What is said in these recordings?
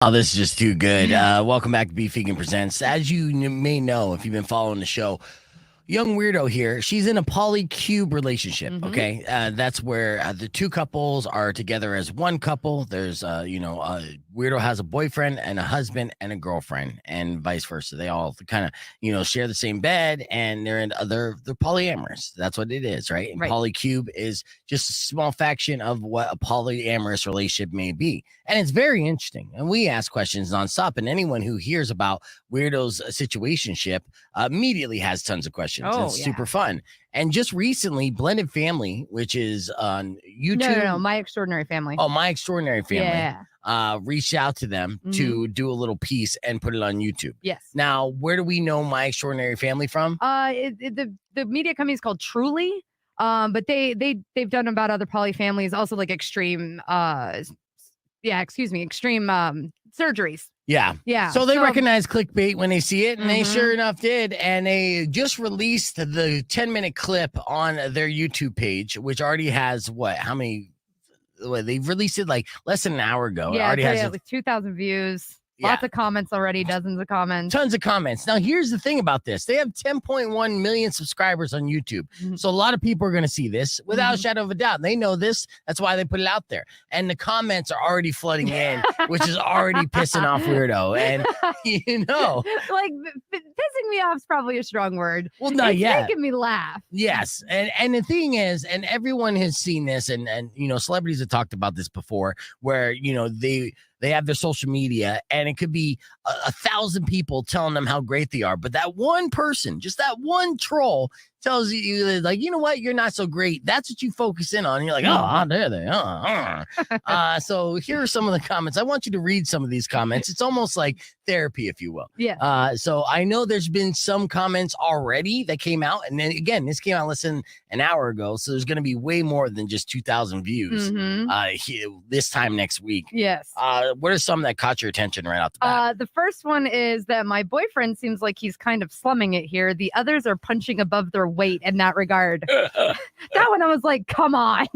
Oh, this is just too good. Welcome back to Beef Vegan Presents. As you may know, if you've been following the show, young weirdo here. She's in a polycube relationship. Okay, that's where the two couples are together as one couple. There's, weirdo has a boyfriend and a husband and a girlfriend, and vice versa. They all kind of, share the same bed, and they're polyamorous. That's what it is, right? And Right. polycube is just a small faction of what a polyamorous relationship may be, and it's very interesting. And we ask questions nonstop, and anyone who hears about weirdo's situationship immediately has tons of questions. Oh, It's yeah. super fun. And just recently, Blended Family, which is on YouTube. No, My Extraordinary Family. Oh, My Extraordinary Family. Yeah. Reached out to them to do a little piece and put it on YouTube. Yes. Now, where do we know My Extraordinary Family from? The media company is called Truly. But they've done about other poly families, also like extreme extreme surgeries. Yeah. Yeah. So they recognize clickbait when they see it, and they sure enough did. And they just released the 10-minute clip on their YouTube page, which already has how many? They've released it like less than an hour ago. Yeah, It already has like 2,000 views. Yeah. Lots of comments already, dozens of comments. Tons of comments. Now, here's the thing about this. They have 10.1 million subscribers on YouTube. So a lot of people are going to see this without a shadow of a doubt. They know this. That's why they put it out there. And the comments are already flooding in, which is already pissing off Weirdo. And, Like, pissing me off is probably a strong word. Well, not it's yet. making me laugh. Yes. And the thing is, and everyone has seen this, and celebrities have talked about this before, where, they have their social media, and it could be 1,000 people telling them how great they are. But that one person, just that one troll, tells you, like, you know what, you're not so great. That's what you focus in on. And you're like, oh, there they are. So here are some of the comments. I want you to read some of these comments. It's almost like therapy, if you will. Yeah. So I know there's been some comments already that came out. And then again, this came out less than an hour ago. So there's going to be way more than just 2,000 views this time next week. Yes. What are some that caught your attention right off the bat? The first one is that my boyfriend seems like he's kind of slumming it here. The others are punching above their weight in that regard. That one I was like, come on.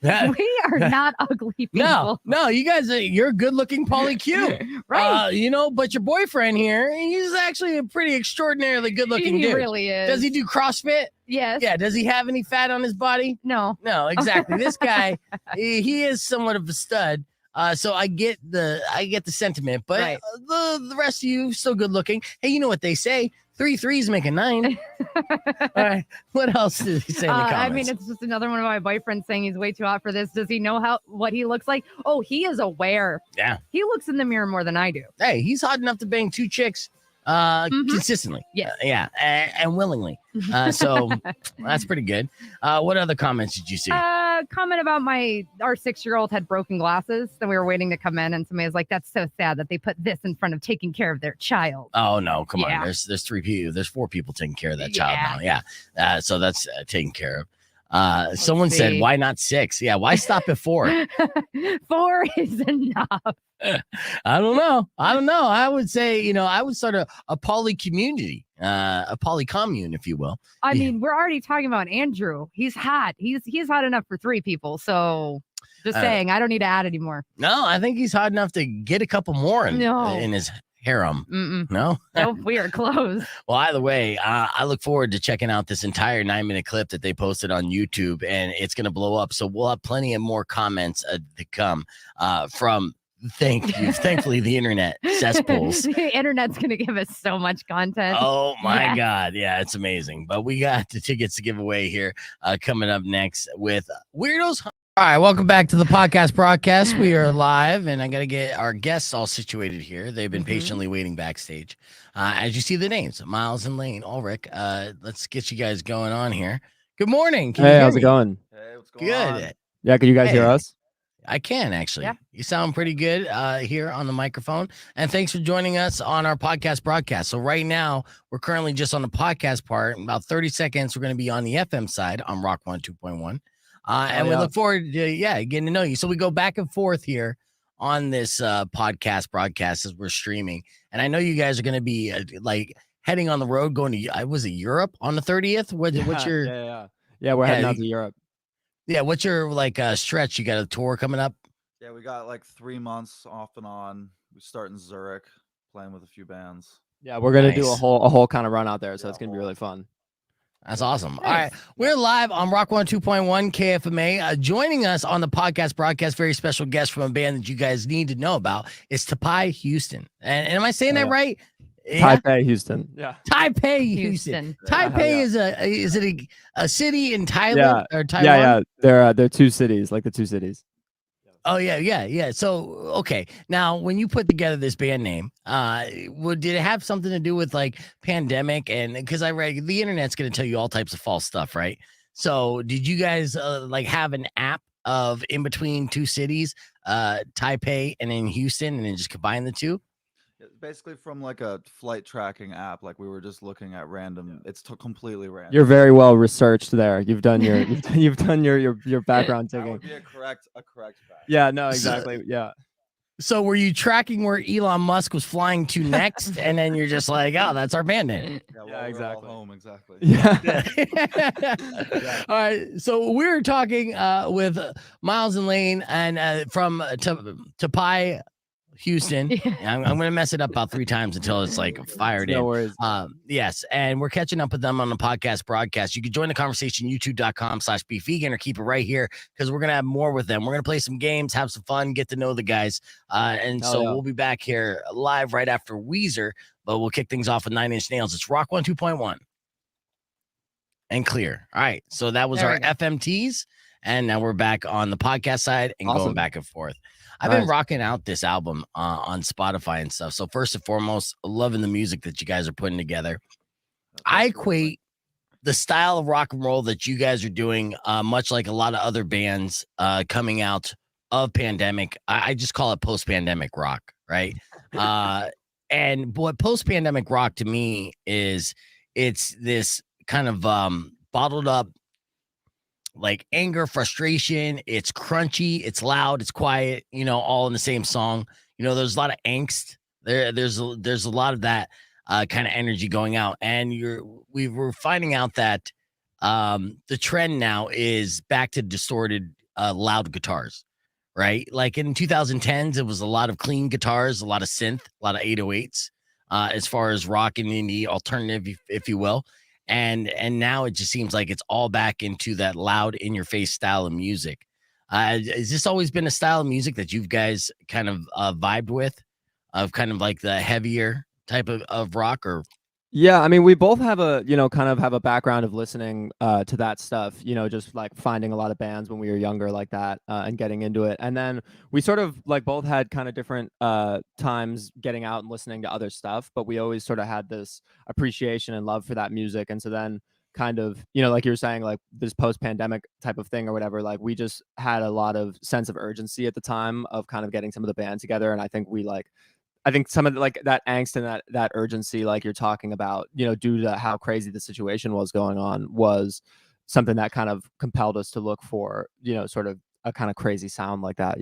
We are not ugly people. No, you guys, you're good looking polycube. Right. But your boyfriend here, he's actually a pretty extraordinarily good looking dude. He really is. Does he do CrossFit? Yes. Yeah. Does he have any fat on his body? No, exactly. This guy, he is somewhat of a stud. So I get the sentiment, but Right. The rest of you still good looking. Hey, you know what they say? 3 threes make a 9. All right. What else did he say in the comments? I mean, it's just another one of my boyfriends saying he's way too hot for this. Does he know what he looks like? Oh, he is aware. Yeah. He looks in the mirror more than I do. Hey, he's hot enough to bang 2 chicks consistently. Yeah. And willingly. So that's pretty good. What other comments did you see? Comment about our 6-year-old had broken glasses, and we were waiting to come in, and somebody was like, that's so sad that they put this in front of taking care of their child. Oh no, come on. There's 3 people. There's 4 people taking care of that child now. Yeah. So that's taken care of. Someone said, why not 6? Yeah. Why stop at 4? 4 is enough. I don't know. I would say, I would start a poly community, a poly commune, if you will. I mean, we're already talking about Andrew. He's hot. He's hot enough for 3 people. So just saying, I don't need to add anymore. No, I think he's hot enough to get a couple more in his harem. No, we are close. Well, either way, I look forward to checking out this entire 9-minute clip that they posted on YouTube, and it's going to blow up. So we'll have plenty of more comments to come from. Thankfully, the internet cesspools. The internet's going to give us so much content. Oh, my God. Yeah, it's amazing. But we got the tickets to give away here coming up next with Weirdos. All right, welcome back to the podcast broadcast. We are live, and I got to get our guests all situated here. They've been patiently waiting backstage. As you see the names, Myles and Layne Ulrich. Let's get you guys going on here. Good morning. Hey, how's it going? Hey, what's going on? Good. Yeah, can you guys hear us? I can actually. Yeah. You sound pretty good here on the microphone. And thanks for joining us on our podcast broadcast. So right now, we're currently just on the podcast part. In about 30 seconds, we're going to be on the FM side on Rock 102.1. And we look forward to, getting to know you. So we go back and forth here on this podcast broadcast as we're streaming. And I know you guys are going to be heading on the road going to, was it Europe on the 30th? What's your... Yeah, we're heading out to Europe. Yeah, what's your stretch? You got a tour coming up? Yeah, we got like 3 months off and on. We start in Zurich, playing with a few bands. Yeah, we're gonna do Nice. a whole kind of run out there, so Yeah, it's gonna be whole- really fun. That's awesome. Nice. All right. We're live on Rock 102.1 KFMA. Joining us on the podcast broadcast, very special guest from a band that you guys need to know about is Taipei Houston. And am I saying that right? Yeah? Taipei, Houston. Yeah. Taipei Houston. Houston. Taipei Yeah. is it a city in Thailand or Taiwan? Yeah. They're two cities, like the two cities. Oh yeah. So okay, now when you put together this band name, did it have something to do with like pandemic? And because I read the internet's going to tell you all types of false stuff, right? So did you guys like have an app of in between two cities, Taipei and then Houston, and then just combine the two? Basically from like a flight tracking app. Like we were just looking at random. It's completely random. You're very well researched there. You've done your you've done your background That digging. would be a correct fact. Yeah, no, exactly. Yeah. So were you tracking where Elon Musk was flying to next, and then you're just like, oh, that's our band name? Yeah, Yeah, exactly. Home, exactly. Yeah. All right. So we're talking with Myles and Layne and from Taipei Houston. Yeah. I'm going to mess it up about 3 times until it's like fired No in. worries. Yes. And we're catching up with them on the podcast broadcast. You can join the conversation, youtube.com/beefvegan, or keep it right here because we're going to have more with them. We're going to play some games, have some fun, get to know the guys. And Hell so yeah. we'll be back here live right after Weezer, but we'll kick things off with 9 Inch Nails. It's Rock 102.1 and clear. All right. So that was There our we go. FMTs. And now we're back on the podcast side and going Awesome. back and forth. I've been Nice. rocking out this album on Spotify and stuff. So first and foremost, loving the music that you guys are putting together. I equate the style of rock and roll that you guys are doing, much like a lot of other bands coming out of pandemic. I just call it post-pandemic rock, right? And what post-pandemic rock to me is, it's this kind of bottled up like anger, frustration. It's crunchy, it's loud, it's quiet, all in the same song. There's a lot of angst there's a lot of that kind of energy going out, and we were finding out that the trend now is back to distorted loud guitars, right? Like in 2010s it was a lot of clean guitars, a lot of synth, a lot of 808s, as far as rock and indie alternative, if you will. And now it just seems like it's all back into that loud in your face style of music. Has this always been a style of music that you guys kind of vibed with, of kind of like the heavier type of rock? Or Yeah, I mean, we both have kind of have a background of listening to that stuff, just like finding a lot of bands when we were younger like that and getting into it. And then we sort of like both had kind of different times getting out and listening to other stuff, but we always sort of had this appreciation and love for that music. And so then kind of, like you were saying, like this post-pandemic type of thing or whatever, like we just had a lot of sense of urgency at the time of kind of getting some of the band together. And I think some of like that angst and that urgency, like you're talking about, due to how crazy the situation was going on, was something that kind of compelled us to look for, sort of a kind of crazy sound like that,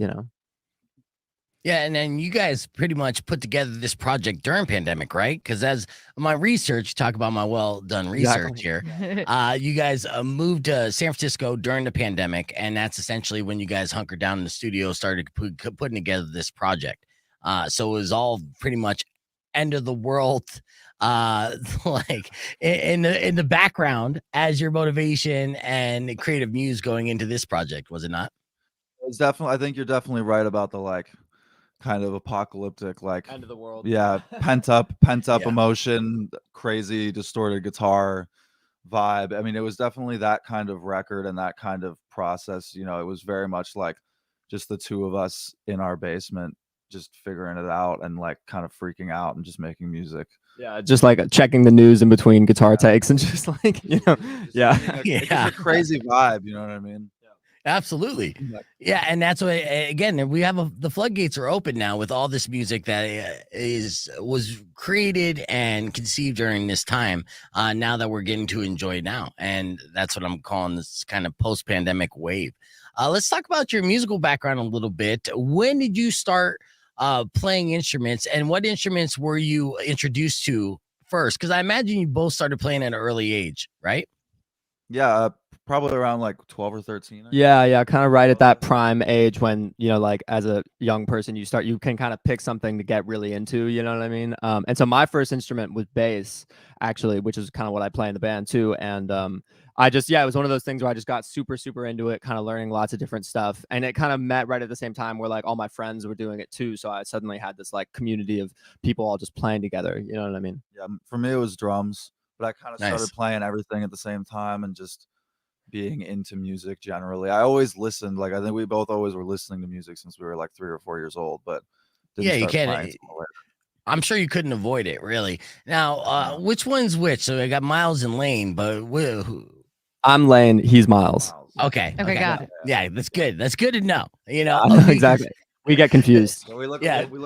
yeah, and then you guys pretty much put together this project during pandemic, right? Because as my research, talk about my well done research here. You guys moved to San Francisco during the pandemic, and that's essentially when you guys hunkered down in the studio, started putting together this project. So it was all pretty much end of the world, like in the background as your motivation and creative muse going into this project, was it not? It's definitely. I think you're definitely right about the like kind of apocalyptic, like end of the world. yeah, pent up Yeah. emotion, crazy distorted guitar vibe. I mean, it was definitely that kind of record and that kind of process. It was very much like just the two of us in our basement, just figuring it out and like kind of freaking out and just making music. Yeah, just like checking the news in between guitar takes and just like, Just yeah. it's just a crazy vibe. You know what I mean? Absolutely. Yeah, and that's what, again, we have the floodgates are open now with all this music that was created and conceived during this time. Now that we're getting to enjoy now, and that's what I'm calling this kind of post-pandemic wave. Let's talk about your musical background a little bit. When did you start playing instruments, and what instruments were you introduced to first? Because I imagine you both started playing at an early age, right? Yeah, probably around like 12 or 13. Yeah, kind of right at that prime age when, like as a young person, you can kind of pick something to get really into, you know what I mean? And so my first instrument was bass, actually, which is kind of what I play in the band too. And it was one of those things where I just got super, super into it, kind of learning lots of different stuff. And it kind of met right at the same time where like all my friends were doing it too. So I suddenly had this like community of people all just playing together, you know what I mean? Yeah, for me it was drums, but I kind of Nice. started playing everything at the same time and just being into music generally. I always listened. Like I think we both always were listening to music since we were like 3 or 4 years old, but didn't Yeah, you start can't. playing till later. I'm sure you couldn't avoid it, really. Now, which one's which? So I got Myles and Layne, but who? I'm Layne, he's Myles. Okay, got it. Yeah, that's good. That's good to know. Exactly. We get confused. So we look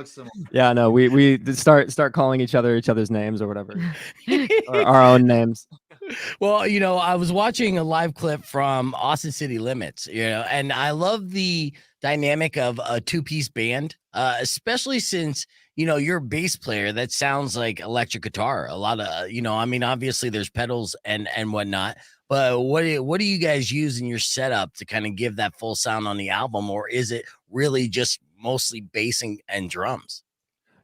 similar. Yeah, no, we start calling each other's names or whatever, or our own names. Well, I was watching a live clip from Austin City Limits, and I love the dynamic of a two-piece band, especially since, you're a bass player that sounds like electric guitar. A lot of, obviously there's pedals and whatnot, but what do you guys use in your setup to kind of give that full sound on the album? Or is it really just mostly bass and drums?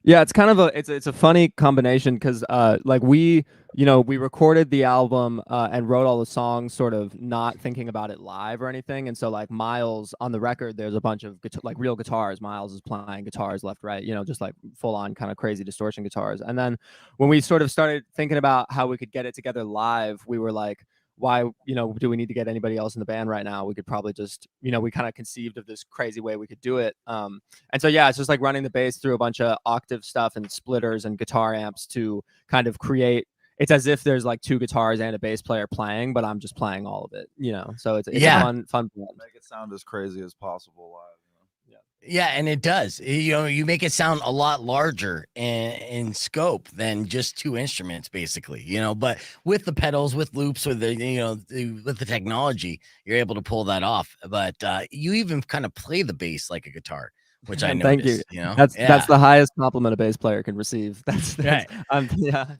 Yeah, it's kind of it's a funny combination because like we recorded the album and wrote all the songs sort of not thinking about it live or anything. And so like Myles on the record, there's a bunch of like real guitars. Myles is playing guitars left, right, just like full on kind of crazy distortion guitars. And then when we sort of started thinking about how we could get it together live, we were like, why, do we need to get anybody else in the band right now? We could probably just, we kind of conceived of this crazy way we could do it. And so, yeah, it's just like running the bass through a bunch of octave stuff and splitters and guitar amps to kind of create. It's as if there's like two guitars and a bass player playing, but I'm just playing all of it, So it's a fun blend. Make it sound as crazy as possible live. Yeah, and it does. You make it sound a lot larger in scope than just two instruments, basically. But with the pedals, with loops, with with the technology, you're able to pull that off. But you even kind of play the bass like a guitar, which I noticed. Thank you. That's the highest compliment a bass player can receive. That's right. Yeah.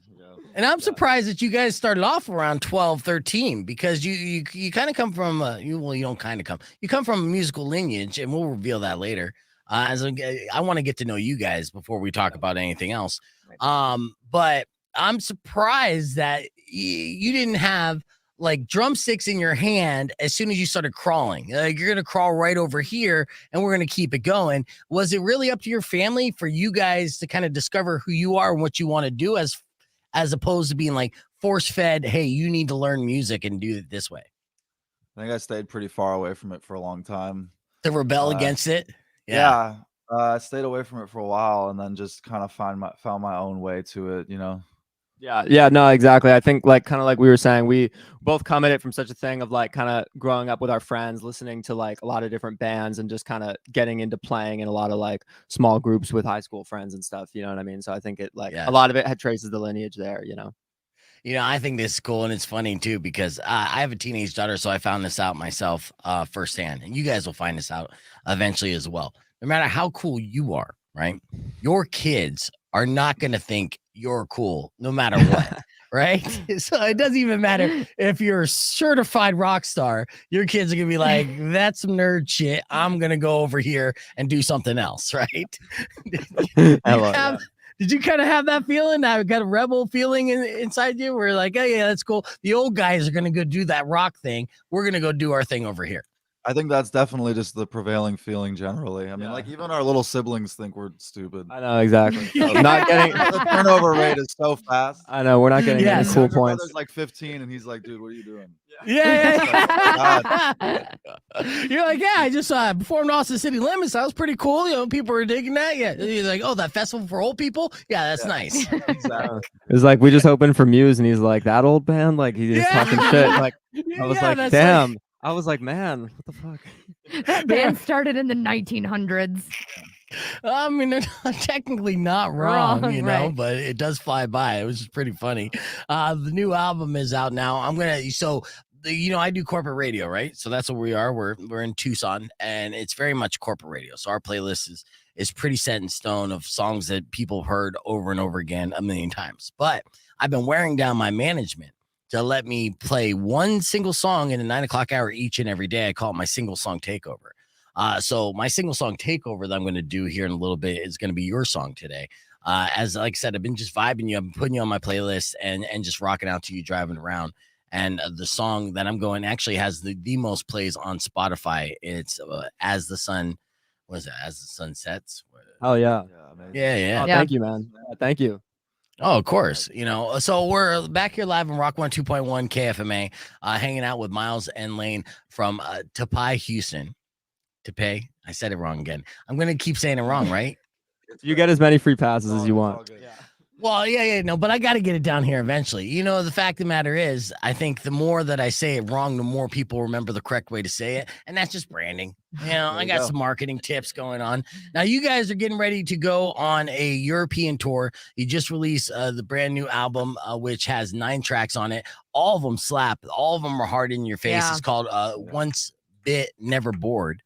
And I'm surprised that you guys started off around 12, 13, because you kind of come from you don't kind of come. You come from a musical lineage, and we'll reveal that later. I want to get to know you guys before we talk about anything else. But I'm surprised that you didn't have like drumsticks in your hand as soon as you started crawling. Like you're gonna crawl right over here, and we're gonna keep it going. Was it really up to your family for you guys to kind of discover who you are and what you want to do as opposed to being like force fed, hey, you need to learn music and do it this way? I think I stayed pretty far away from it for a long time. To rebel against it? Yeah. I stayed away from it for a while and then just kind of found my own way to it, Yeah, no, exactly. I think like kind of like we were saying, we both come at it from such a thing of like kind of growing up with our friends, listening to like a lot of different bands and just kind of getting into playing in a lot of like small groups with high school friends and stuff, you know what I mean? So I think it like a lot of it had traces the lineage there, I think this is cool, and it's funny too because I have a teenage daughter, so I found this out myself firsthand, and you guys will find this out eventually as well. No matter how cool you are, right? Your kids are not going to think you're cool no matter what, right? So it doesn't even matter if you're a certified rock star. Your kids are going to be like, that's some nerd shit. I'm going to go over here and do something else, right? Did you kind of have that feeling? That got a rebel feeling inside you? Where like, oh yeah, that's cool. The old guys are gonna go do that rock thing. We're gonna go do our thing over here. I think that's definitely just the prevailing feeling generally. I mean, like even our little siblings think we're stupid. I know exactly. Not getting the turnover rate is so fast. I know we're not getting any cool points. Brother's like 15, and he's like, "Dude, what are you doing?" Yeah. You're like, yeah, I just performed Austin City Limits. That was pretty cool. People were digging that. Yeah. You're like, oh, that festival for old people? Yeah, that's nice. Exactly. It was like we just opened for Muse, and he's like, that old band? Like he's just talking shit. Like I was like, damn. Like... I was like, man, what the fuck? That band started in the 1900s. I mean, they're technically not wrong, right. But it does fly by. It was just pretty funny. The new album is out now. I do corporate radio, right? So that's what we are. We're in Tucson, and it's very much corporate radio. So our playlist is pretty set in stone of songs that people have heard over and over again a million times. But I've been wearing down my management to let me play one single song in the 9 o'clock hour each and every day. I call it my single song takeover. So my single song takeover that I'm going to do here in a little bit is going to be your song today. As like I said, I've been just vibing you. I've been putting you on my playlist and just rocking out to you driving around. And the song that I'm going actually has the most plays on Spotify. It's As the Sun, what is it? As the Sun Sets. Oh yeah. Yeah. Oh, thank you, man. Thank you. Oh, of course. So we're back here live on Rock 102.1 KFMA, hanging out with Myles and Layne from Taipei Houston. Taipei. I said it wrong again. I'm going to keep saying it wrong, right? You get as many free passes as you want. Well, no, but I got to get it down here eventually. The fact of the matter is, I think the more that I say it wrong, the more people remember the correct way to say it. And that's just branding. I got some marketing tips going on. Now, you guys are getting ready to go on a European tour. You just released the brand new album, which has 9 tracks on it. All of them slap. All of them are hard in your face. Yeah. It's called Once Bit, Never Bored.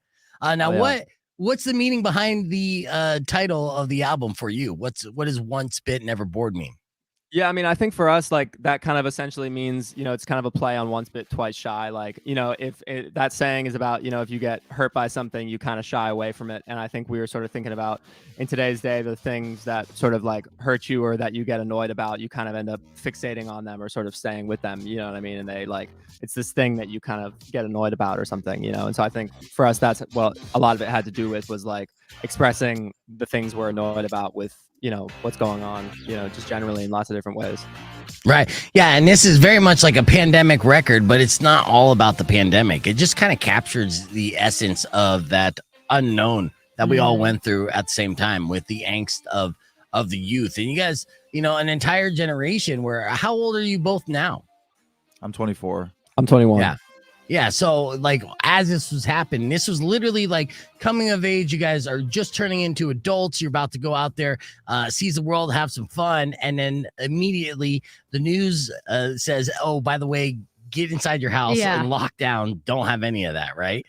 What's the meaning behind the title of the album for you? What does Once Bit, Never Bored mean? Yeah, I mean, I think for us, like that kind of essentially means, it's kind of a play on once bit, twice shy. Like, if that saying is about, if you get hurt by something, you kind of shy away from it. And I think we were sort of thinking about in today's day, the things that sort of like hurt you or that you get annoyed about, you kind of end up fixating on them or sort of staying with them. You know what I mean? And they like, it's this thing that you kind of get annoyed about or something, And so I think for us, that's a lot of it had to do with was like expressing the things we're annoyed about with, what's going on, just generally in lots of different ways. Right. Yeah. And this is very much like a pandemic record, but it's not all about the pandemic. It just kind of captures the essence of that unknown that we all went through at the same time with the angst of the youth. And you guys, an entire generation how old are you both now? I'm 24. I'm 21. Yeah. Yeah, so like as this was happening, this was literally like coming of age. You guys are just turning into adults. You're about to go out there, seize the world, have some fun. And then immediately the news says, oh, by the way, get inside your house and lock down. Don't have any of that, right?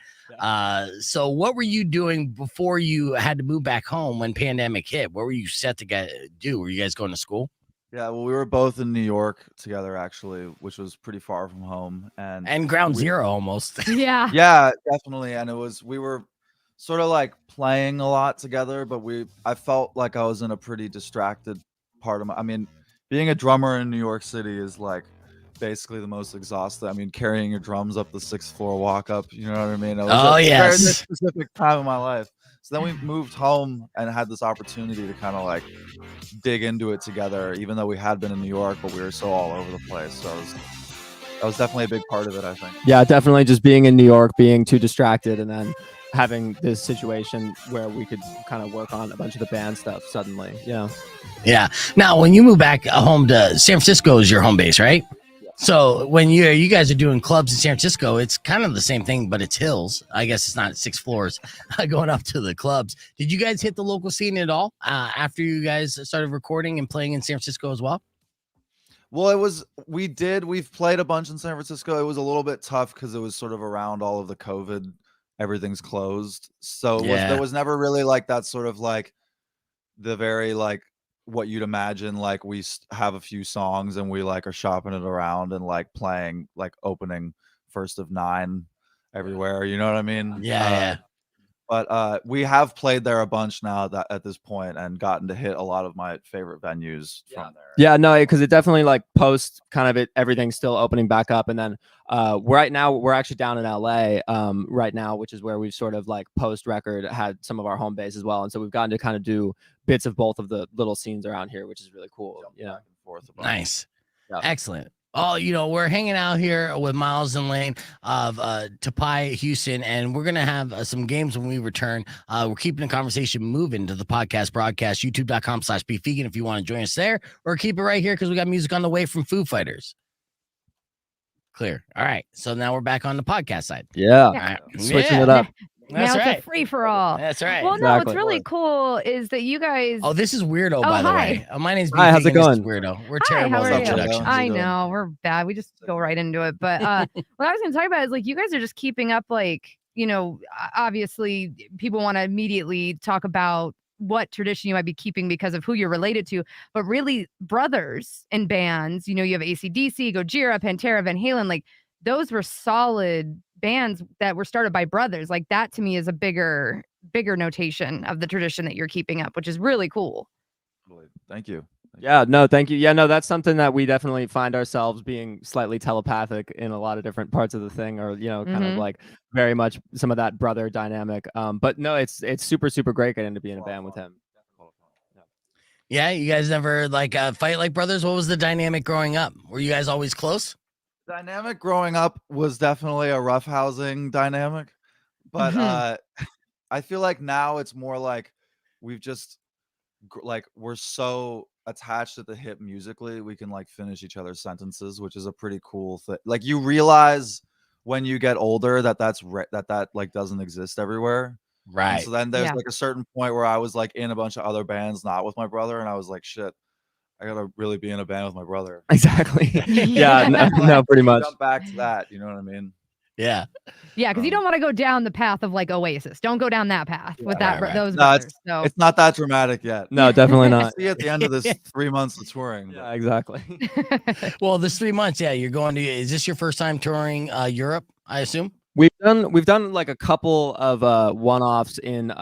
So what were you doing before you had to move back home when pandemic hit? What were you set to do? Were you guys going to school? Yeah, well, we were both in New York together, actually, which was pretty far from home. And ground zero almost. Yeah. Yeah, definitely. And we were sort of like playing a lot together, but I felt like I was in a pretty distracted part of being a drummer in New York City is like basically the most exhausting. Carrying your drums up the 6th floor walk up, you know what I mean? It was a very specific time of my life. So then we moved home and had this opportunity to kind of like dig into it together, even though we had been in New York, but we were so all over the place. So that was definitely a big part of it, I think. Yeah, definitely just being in New York, being too distracted, and then having this situation where we could kind of work on a bunch of the band stuff suddenly. Yeah. Now, when you move back home to San Francisco is your home base, right? So when you guys are doing clubs in San Francisco, it's kind of the same thing, but it's hills. I guess it's not 6 floors going up to the clubs. Did you guys hit the local scene at all after you guys started recording and playing in San Francisco as well? Well, we've played a bunch in San Francisco. It was a little bit tough because it was sort of around all of the COVID, everything's closed. So there was never really like that sort of like the very like what you'd imagine, like we have a few songs and we like are shopping it around and like playing like opening first of 9 everywhere, you know what I mean? Yeah. But we have played there a bunch now at this point and gotten to hit a lot of my favorite venues from there. Yeah, no, because it definitely like post kind of everything's still opening back up. And then right now we're actually down in LA right now, which is where we've sort of like post record had some of our home base as well. And so we've gotten to kind of do bits of both of the little scenes around here, which is really cool. Back and forth a bunch. Nice. Yeah. Excellent. Oh, we're hanging out here with Myles and Layne of Taipei Houston, and we're going to have some games when we return. We're keeping the conversation moving to the podcast broadcast, youtube.com/beefvegan if you want to join us there, or keep it right here because we got music on the way from Foo Fighters. Clear. All right. So now we're back on the podcast side. Yeah. All right. Switching it up. That's now right. it's a free for all. That's right. Well, no, Exactly. what's really cool is that you guys. Oh, this is Weirdo, by the way. My name's Hi, how's it going? Weirdo. We're Hi, terrible how at are you? introductions. I know we're bad. We just go right into it. But what I was going to talk about is like you guys are just keeping up. Like obviously people want to immediately talk about what tradition you might be keeping because of who you're related to, but really brothers in bands. You know, you have AC/DC, Gojira, Pantera, Van Halen. Like those were solid bands that were started by brothers. Like that to me is a bigger notation of the tradition that you're keeping up, which is really cool. Thank you. Yeah, no, thank you. Yeah, no, that's something that we definitely find ourselves being slightly telepathic in a lot of different parts of the thing, or kind of like very much some of that brother dynamic. But no, it's super great getting to be in a band with him. Yeah, you guys never like fight like brothers? What was the dynamic growing up? Were you guys always close? Dynamic growing up was definitely a roughhousing dynamic, but I feel like now it's more like we've just like we're so attached at the hip musically, we can like finish each other's sentences, which is a pretty cool thing. Like you realize when you get older that that like doesn't exist everywhere. Right. And so then there's like a certain point where I was like in a bunch of other bands, not with my brother, and I was like, shit, I gotta really be in a band with my brother. Exactly. Yeah, no, pretty much. Jump back to that, you know what I mean? Yeah. Yeah, because you don't want to go down the path of like Oasis. Don't go down that path with those No, brothers. So. it's not that dramatic yet. No, definitely not. See at the end of this 3 months of touring. Yeah, exactly. Well, this 3 months, yeah, you're going to. Is this your first time touring Europe? I assume. We've done like a couple of one-offs in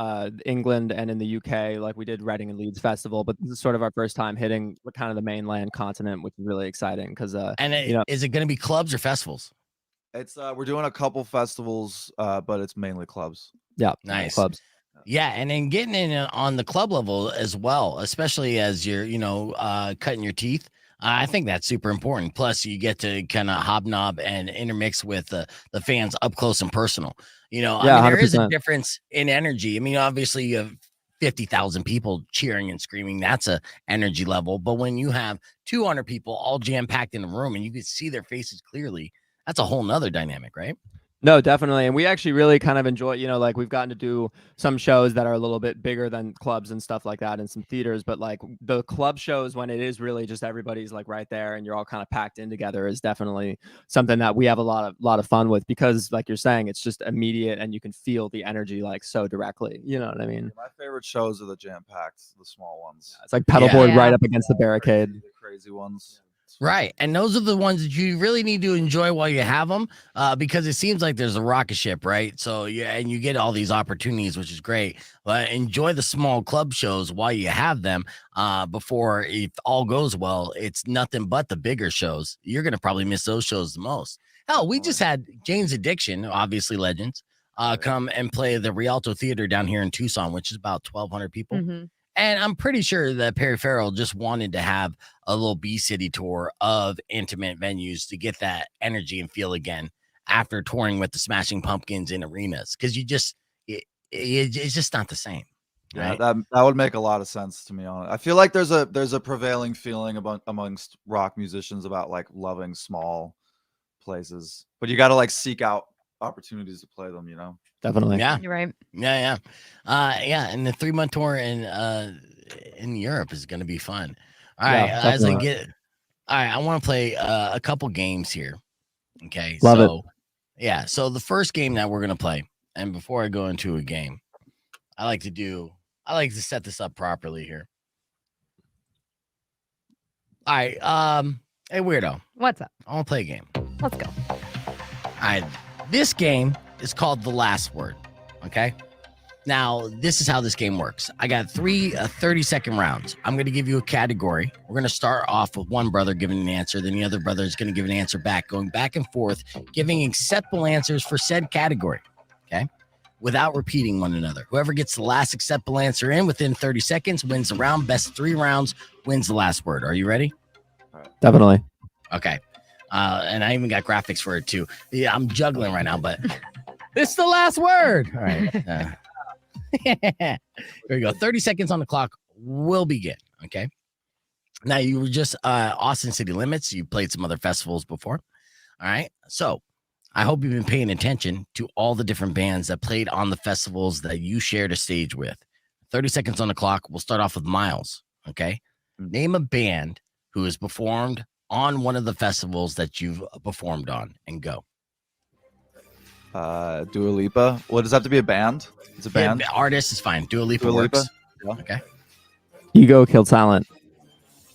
England and in the UK. Like we did Reading and Leeds Festival, but this is sort of our first time hitting kind of the mainland continent, which is really exciting because is it going to be clubs or festivals? It's we're doing a couple festivals, but it's mainly clubs. Yeah, nice clubs. Yeah, and then getting in on the club level as well, especially as you're cutting your teeth. I think that's super important. Plus, you get to kind of hobnob and intermix with the fans up close and personal. I mean, there is a difference in energy. I mean, obviously, you have 50,000 people cheering and screaming. That's a energy level. But when you have 200 people all jam packed in a room and you can see their faces clearly, that's a whole nother dynamic, right? No, definitely. And we actually really kind of enjoy, like we've gotten to do some shows that are a little bit bigger than clubs and stuff like that in some theaters. But like the club shows, when it is really just everybody's like right there and you're all kind of packed in together, is definitely something that we have a lot of fun with, because like you're saying, it's just immediate and you can feel the energy like so directly. You know what I mean? My favorite shows are the jam packed, the small ones. It's like pedalboard right up against the barricade. The crazy ones. Right. And those are the ones that you really need to enjoy while you have them, because it sees like there's a rocket ship, right? So, yeah, and you get all these opportunities, which is great. But enjoy the small club shows while you have them, before, if all goes well, it's nothing but the bigger shows. You're going to probably miss those shows the most. Hell, we just had Jane's Addiction, obviously legends, come and play the Rialto Theater down here in Tucson, which is about 1,200 people. And I'm pretty sure that Perry Farrell just wanted to have a little B-City tour of intimate venues to get that energy and feel again after touring with the Smashing Pumpkins in arenas. Because it's just not the same. Right? Yeah, that would make a lot of sense to me. I feel like there's a prevailing feeling amongst rock musicians about like loving small places, but you got to like seek out opportunities to play them, Definitely. Yeah, you're right. Yeah. And the 3-month tour in Europe is going to be fun. All right, I want to play a couple games here. Okay, Love it. Yeah, so the first game that we're going to play, and before I go into a game, I like to set this up properly here. All right, hey weirdo, What's up? I want to play a game. Let's go. All right, this game is called The Last Word. Okay. Now, this is how this game works. I got 3 30-second rounds. I'm going to give you a category. We're going to start off with one brother giving an answer. Then the other brother is going to give an answer back, going back and forth, giving acceptable answers for said category. Okay. Without repeating one another. Whoever gets the last acceptable answer in within 30 seconds wins the round. Best 3 rounds wins the last word. Are you ready? Definitely. Okay. And I even got graphics for it too. Yeah, I'm juggling right now, but it's the last word. All right. Here we go. 30 seconds on the clock will begin. Okay. Now, you were just Austin City Limits. You played some other festivals before. All right. So I hope you've been paying attention to all the different bands that played on the festivals that you shared a stage with. 30 seconds on the clock. We'll start off with Myles. Okay. Name a band who has performed on one of the festivals that you've performed on, and go. Dua Lipa. What does that have to be, a band? It's a band. Yeah, artist is fine. Dua Lipa works. Okay. Ego killed Silent.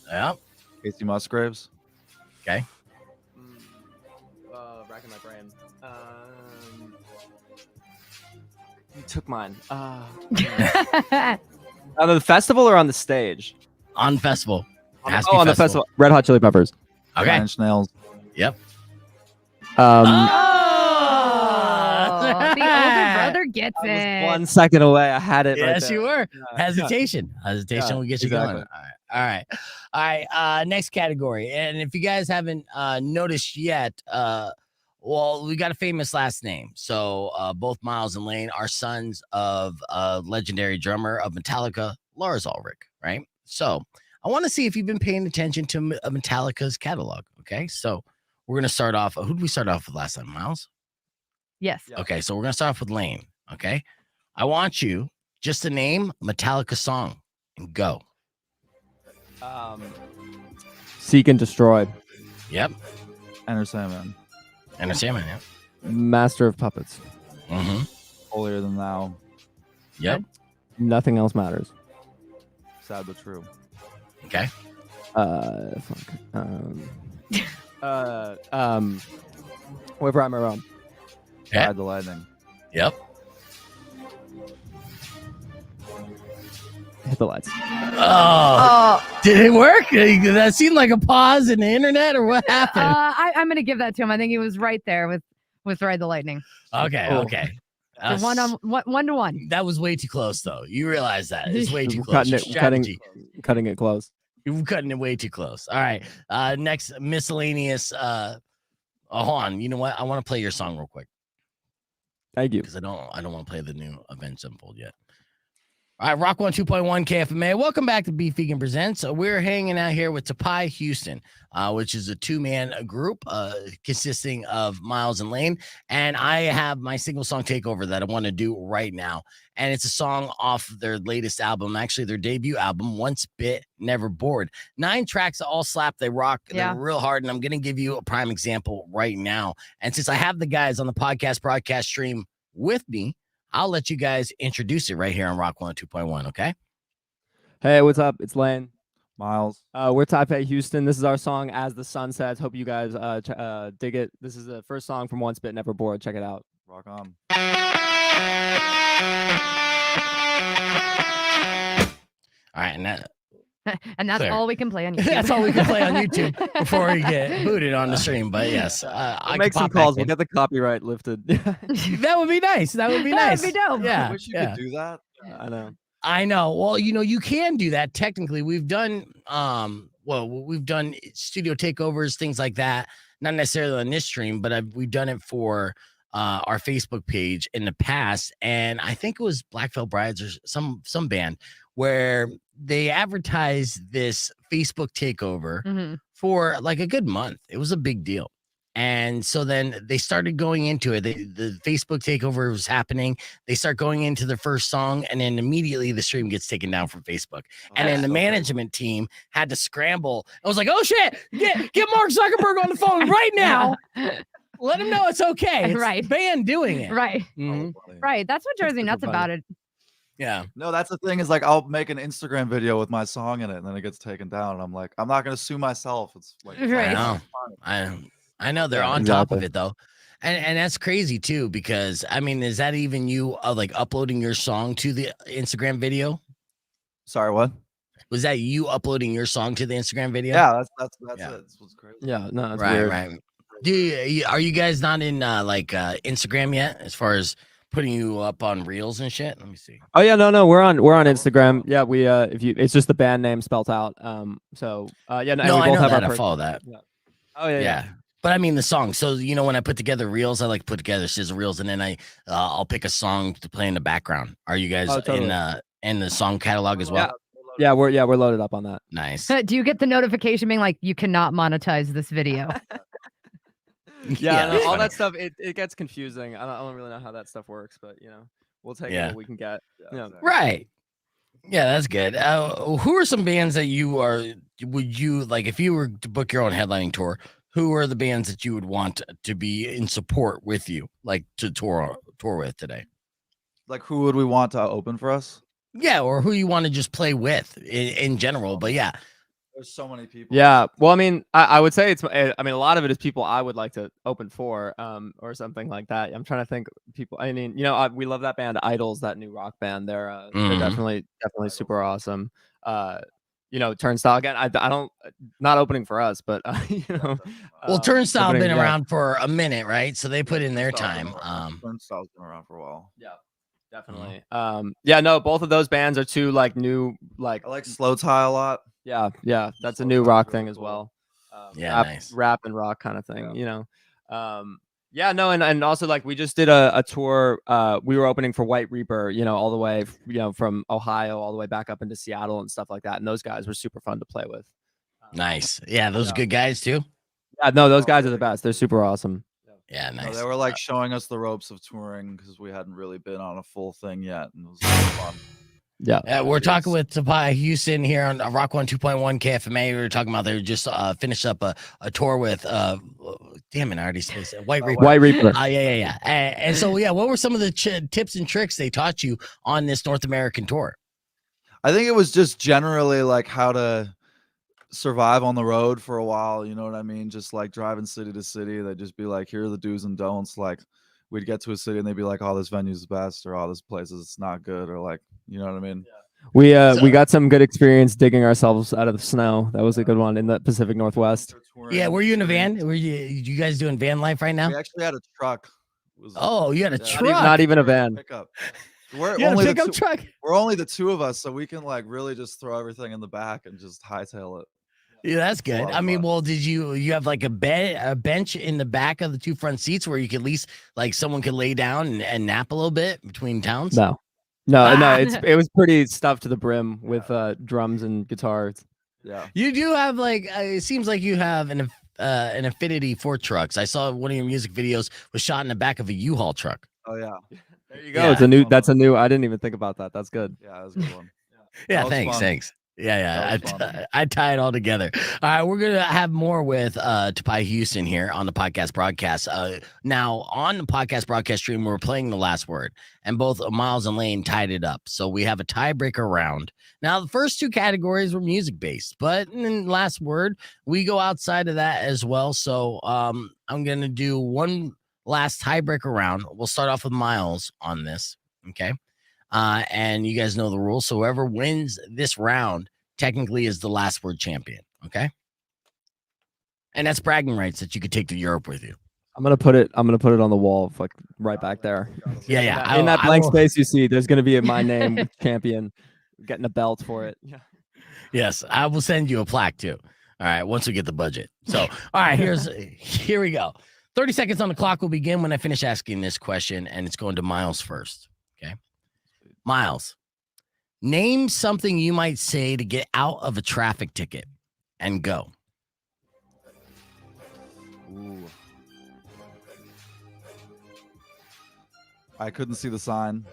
Yeah. Casey Musgraves. Okay. Racking my brain. You took mine. On the festival or on the stage? On festival. On the festival. Red Hot Chili Peppers. Okay. Nine Inch Nails. Yep. Oh, Oh! the older brother gets I was it. 1 second away. I had it. Yes, right you there. were. Yeah. Hesitation. Hesitation Yeah, will get you exactly. going. All right. All right. Next category. And if you guys haven't noticed yet, well, we got a famous last name. So both Myles and Layne are sons of legendary drummer of Metallica, Lars Ulrich, right? So I want to see if you've been paying attention to Metallica's catalog. Okay. So we're going to start off. Who did we start off with last time? Myles? Yes. Yeah. Okay. So we're going to start off with Layne. Okay. I want you just to name a Metallica song and go. Seek and Destroy. Yep. Enter Sandman. Understand, man. Master of Puppets. Mm-hmm. Holier Than Thou. Yep. Nothing else matters. Sad but true. Okay. Fuck. Wherever I'm around. Yeah. Ride the Lightning. Yep. Hit the lights. Oh, did it work? That seemed like a pause in the internet, or what happened? I'm going to give that to him. I think he was right there with Ride the Lightning. Okay. Oh. Okay. So one to one. That was way too close, though. You realize that it's way too We're close. cutting Your it, strategy. cutting it close. You're cutting it way too close. All right. Next miscellaneous. Hold on. You know what? I want to play your song real quick Thank you. because I don't want to play the new Avenged Unfold yet. All right, Rock 102.1 KFMA. Welcome back to Beef Vegan Presents. We're hanging out here with Taipei Houston, which is a two-man group consisting of Myles and Layne. And I have my single song takeover that I want to do right now. And it's a song off their latest album, actually their debut album, Once Bit, Never Bored. 9 tracks that all slap, they rock, Yeah. they're real hard. And I'm going to give you a prime example right now. And since I have the guys on the podcast broadcast stream with me, I'll let you guys introduce it right here on Rock 102.1, okay? Hey, what's up? It's Layne. Miles. We're Taipei Houston. This is our song, As the Sun Sets. Hope you guys dig it. This is the first song from Once Bit, Never Bored. Check it out. Rock on. All right, and And that's Fair. all we can play on YouTube. that's all we can play on YouTube before we get booted on the stream. But yes, I We'll can make some pop back calls. We'll in. get the copyright lifted. That would be nice. That would be That nice. would be dope. Yeah, I wish you yeah. could do that. I know. I know. Well, you can do that technically. We've done we've done studio takeovers, things like that. Not necessarily on this stream, but we've done it for our Facebook page in the past. And I think it was Black Veil Brides or some band where they advertised this Facebook takeover Mhm. for like a good month. It was a big deal. And so then they started going into it. The Facebook takeover was happening. They start going into the first song, and then immediately the stream gets taken down from Facebook. And then the management team had to scramble. I was like, "Oh shit! Get Mark Zuckerberg on the phone right now. Let him know it's okay. It's Right. the band doing it." Right. Mhm. Oh, buddy. Right. That's what drives me super nuts funny. about it. Yeah. No, that's the thing is like I'll make an Instagram video with my song in it and then it gets taken down. And I'm like, I'm not gonna sue myself. It's like Right. I know. I know they're Yeah, on top of exactly. it though. And that's crazy too, because I mean, is that even you like uploading your song to the Instagram video? Sorry, what? Was that you uploading your song to the Instagram video? Yeah, that's Yeah. it. That's what's crazy. Yeah, no, that's right, weird. right. Are you guys not in Instagram yet as far as putting you up on reels and shit? Let me see. Oh yeah, no, we're on Instagram. Yeah, we it's just the band name spelt out. So yeah, no, and No, we I both know have that. our I follow that. Oh yeah, Yeah. But I mean the song. So when I put together reels, I like to put together sizzle reels, and then I'll pick a song to play in the background. Are you guys Oh, totally. in the song catalog as well? Yeah, we're loaded up on that. Nice. Do you get the notification being like, you cannot monetize this video? Yeah, no, that's all funny. that stuff it gets confusing. I don't really know how that stuff works, but we'll take Yeah. what we can get. Yeah. exactly. Right. Yeah, that's good. Who are some bands that would you like if you were to book your own headlining tour? Who are the bands that you would want to be in support with you, like to tour with today? Like who would we want to open for us? Yeah, or who you want to just play with in general. But yeah, There's so many people. Yeah. Well, I mean, I would say I mean, a lot of it is people I would like to open for, or something like that. I'm trying to think people. I mean, we love that band Idols, that new rock band. They're Mhm. definitely super awesome. Turnstile again. I don't not opening for us, but well, Turnstile opening, been yeah. around for a minute, right? So they put in their time. Turnstile's been around for a while. Yeah, definitely. Yeah, no, both of those bands are two like new, like I like Slow Tie a lot. yeah, that's a Slow new Tie's rock really thing as cool. well. Yeah, nice. Rap and rock kind of thing, Yeah. Yeah, no, and also like we just did a tour. We were opening for White Reaper, all the way, from Ohio all the way back up into Seattle and stuff like that. And those guys were super fun to play with. Nice. Yeah, those are good guys too. Yeah, no, those guys are the best. They're super awesome. Yeah, No, nice. they were like showing us the ropes of touring because we hadn't really been on a full thing yet, and it was really fun. Yeah. We're talking with Taipei Houston here on Rock 102.1 KFMA. We were talking about they just finished up a tour with damn it, I already spaced it. White Reaper. White Reaper. Yeah. And so yeah, what were some of the tips and tricks they taught you on this North American tour? I think it was just generally like how to survive on the road for a while. You know what I mean? Just like driving city to city. They'd just be like, here are the do's and don'ts. Like we'd get to a city and they'd be like, oh, this venue's the best, or oh, this place is not good, or like, you know what I mean? Yeah. We got some good experience digging ourselves out of the snow. That was a good one in the Pacific Northwest. Yeah, were you in a van? Were you guys doing van life right now? We actually had a truck. Oh, you had a truck. Not even a van. Pickup. We're You had a only pickup truck. We're only the two of us, so we can like really just throw everything in the back and just hightail it. Yeah, that's good. lot of I mean, fun. well, did you have like a bench in the back of the two front seats where you could at least like someone could lay down and nap a little bit between towns? No. It was pretty stuffed to the brim with drums and guitars. Yeah. You do have like it seems like you have an affinity for trucks. I saw one of your music videos was shot in the back of a U-Haul truck. Oh yeah. There you go. Yeah. That's a new. I didn't even think about that. That's good. Yeah, that was a good one. Yeah, That was fun. thanks. Yeah. That was fun. I tie it all together. All right, we're gonna have more with Taipei Houston here on the podcast broadcast. Now on the podcast broadcast stream, we're playing the last word, and both Myles and Layne tied it up. So we have a tiebreaker round. Now the first two categories were music based, but in last word, we go outside of that as well. So I'm gonna do one last tiebreaker round. We'll start off with Myles on this. Okay. And you guys know the rules. So whoever wins this round technically is the last word champion. Okay. And that's bragging rights that you could take to Europe with you. I'm gonna put it on the wall, like right back there. Yeah. In that blank space you see, there's gonna be my name, champion, getting a belt for it. Yeah. Yes, I will send you a plaque too. All right, once we get the budget. So, all right, here we go. 30 seconds on the clock will begin when I finish asking this question, and it's going to Myles first. Okay. Myles, name something you might say to get out of a traffic ticket and go. Ooh. I couldn't see the sign.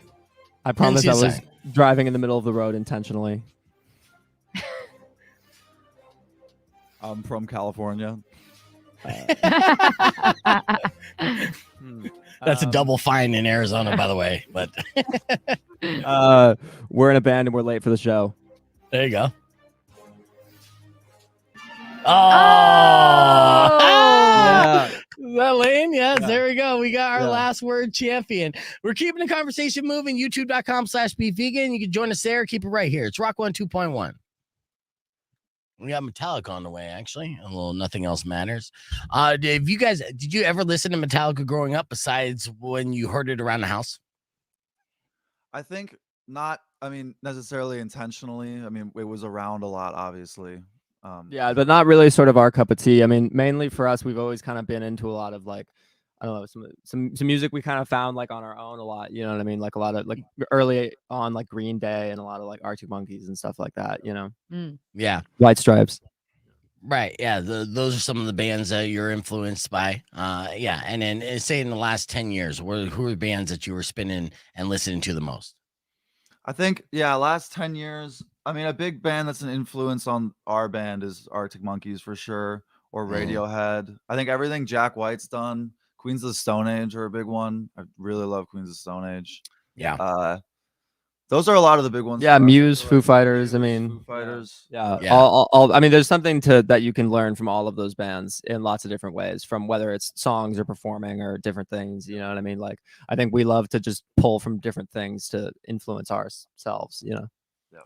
I promise see I a was sign. driving in the middle of the road intentionally. I'm from California. That's a double fine in Arizona, by the way. But We're in a band and we're late for the show. there you go. Oh, Yeah. Is that Layne? Yes, Yeah. there we go. We got our Yeah. last word champion. We're keeping the conversation moving. YouTube.com/BeVegan. You can join us there. Keep it right here. It's Rock 102.1. We got Metallica on the way, actually. A little Nothing Else Matters. Did you ever listen to Metallica growing up besides when you heard it around the house? I think not. I mean, necessarily intentionally. I mean, it was around a lot, obviously. Yeah, but not really sort of our cup of tea. I mean, mainly for us, we've always kind of been into a lot of like, I don't know, some music we kind of found like on our own a lot. You know what I mean? Like a lot of like early on, like Green Day and a lot of like Arctic Monkeys and stuff like that. You know, Yeah. White Stripes. Right. Yeah. Those are some of the bands that you're influenced by. Yeah. And then say in the last 10 years, who are the bands that you were spinning and listening to the most? I think, yeah, last 10 years, I mean, a big band that's an influence on our band is Arctic Monkeys for sure, or Radiohead. I think everything Jack White's done. Queens of the Stone Age are a big one. I really love Queens of the Stone Age. Yeah. Those are a lot of the big ones. Yeah, for us. Muse, So, Foo like, Fighters. I Muse, mean, Foo Fighters. yeah. Yeah. All. I mean, there's something that you can learn from all of those bands in lots of different ways, from whether it's songs or performing or different things. You know what I mean? Like, I think we love to just pull from different things to influence ourselves. You know.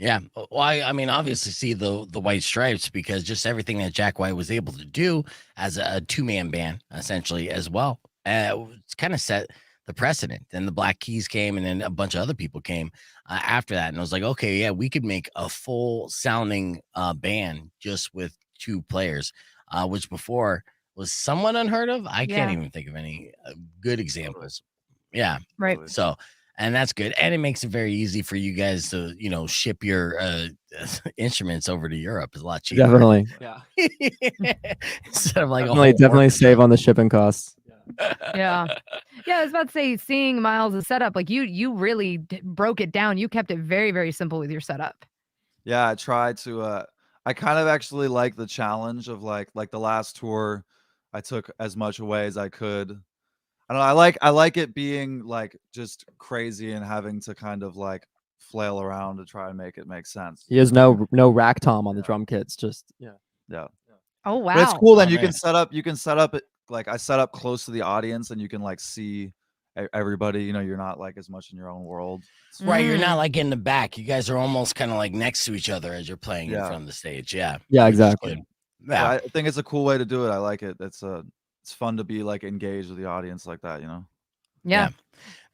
Yeah. Well, I mean, obviously see the White Stripes because just everything that Jack White was able to do as a two-man band, essentially, as well. It's kind of set the precedent. Then the Black Keys came, and then a bunch of other people came after that. And I was like, okay, yeah, we could make a full sounding band just with two players, which before was somewhat unheard of. I can't Yeah. even think of any good examples. Yeah. Right. Totally. So, and that's good. And it makes it very easy for you guys to, ship your instruments over to Europe. It's a lot cheaper. Definitely. Yeah. Instead of like Definitely save on the shipping costs. Yeah. Yeah, I was about to say, seeing Myles' setup, like you really broke it down. You kept it very, very simple with your setup. Yeah, I tried to. I kind of actually like the challenge of like the last tour. I took as much away as I could. I don't know. I like it being like just crazy and having to kind of like flail around to try and make it make sense. He has no rack tom on the drum kits. Just Yeah. Oh wow. But it's cool. Then Oh, you can man. set up it like I set up close to the audience, and you can like see everybody. You're not like as much in your own world. Right. You're Mm. not like in the back. You guys are almost kind of like next to each other as you're playing in Yeah. front of the stage. Yeah. Yeah, Which is exactly. good. Yeah, Yeah. I think it's a cool way to do it. I like it. It's fun to be like engaged with the audience like that. Yeah.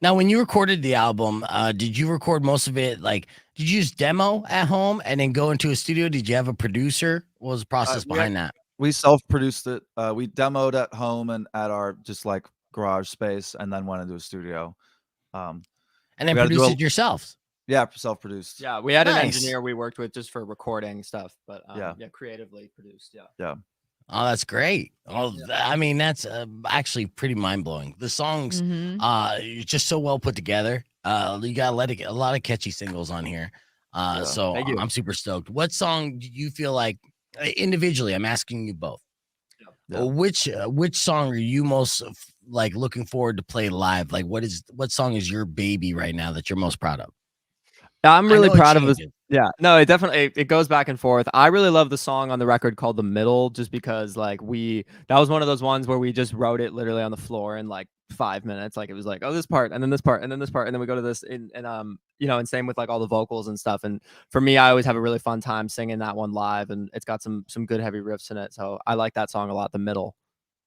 Now, when you recorded the album, did you record most of it? Like, did you use demo at home and then go into a studio? Did you have a producer? What was the process behind that? We self-produced it. We demoed at home and at our just like garage space, and then went into a studio. And then we gotta do produced a- it yourselves. Yeah, self-produced. Yeah, we had an Nice. engineer we worked with just for recording stuff, but Yeah. creatively produced. Yeah. Oh, that's great. Oh, Yeah. I mean, that's actually pretty mind blowing. The songs, Mhm. just so well put together. You got a lot of catchy singles on here. Yeah. So Thank you. I'm super stoked. What song do you feel like individually? I'm asking you both. Yeah. Which song are you most like looking forward to play live? Like, what song is your baby right now that you're most proud of? I'm I really know it proud of this. changes. Yeah, no, it definitely it goes back and forth. I really love the song on the record called "The Middle," just because like that was one of those ones where we just wrote it literally on the floor in like 5 minutes. Like it was like, oh, this part, and then this part, and then this part, and then we go to this, and and same with like all the vocals and stuff. And for me, I always have a really fun time singing that one live, and it's got some good heavy riffs in it. So I like that song a lot. "The Middle."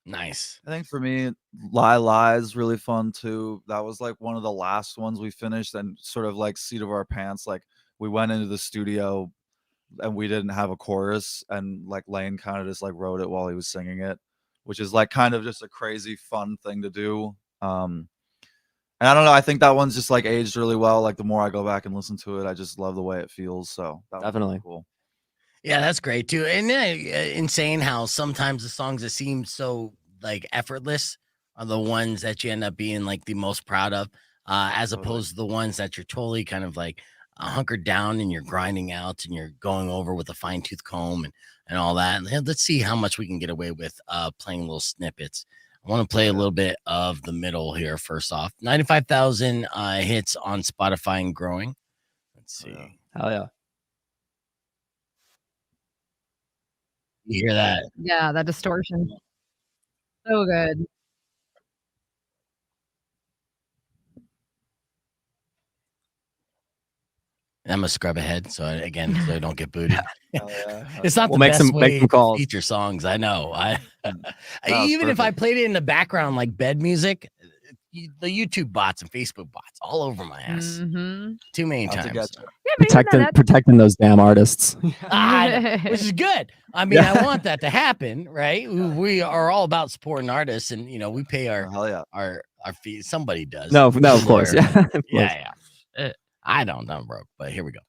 Nice. I think for me, Lie Lie is really fun too. That was like one of the last ones we finished, and sort of like seat of our pants. Like we went into the studio and we didn't have a chorus, and like Layne kind of just like wrote it while he was singing it, which is like kind of just a crazy fun thing to do. And I don't know, I think that one's just like aged really well. Like the more I go back and listen to it, I just love the way it feels. So that was really Definitely. cool. Yeah, that's great too. And insane how sometimes the songs that seem so like effortless are the ones that you end up being like the most proud of, as Totally. opposed to the ones that you're totally kind of like hunkered down and you're grinding out and you're going over with a fine tooth comb and all that. And let's see how much we can get away with playing little snippets. I want to play a little bit of The Middle here. First off, 95,000 hits on Spotify and growing. Let's see. Yeah. Hell yeah. You hear that? Yeah, that distortion. So good. I'm a scrub ahead, so I don't get booted. Hell yeah. It's not We'll the make best some way to calls. feature songs. I know. it's Even if I perfect. played it in the background like bed music, the YouTube bots and Facebook bots all over my ass Mhm. too many Out to times. get you. Yeah, but even that- Protecting those damn artists. Which is good. I mean, I want that to happen, right? We are all about supporting artists, and we pay Hell yeah. our fees. Somebody does. No, of course. Lawyer. Yeah. Of course. Yeah. I don't. I'm broke, but here we go.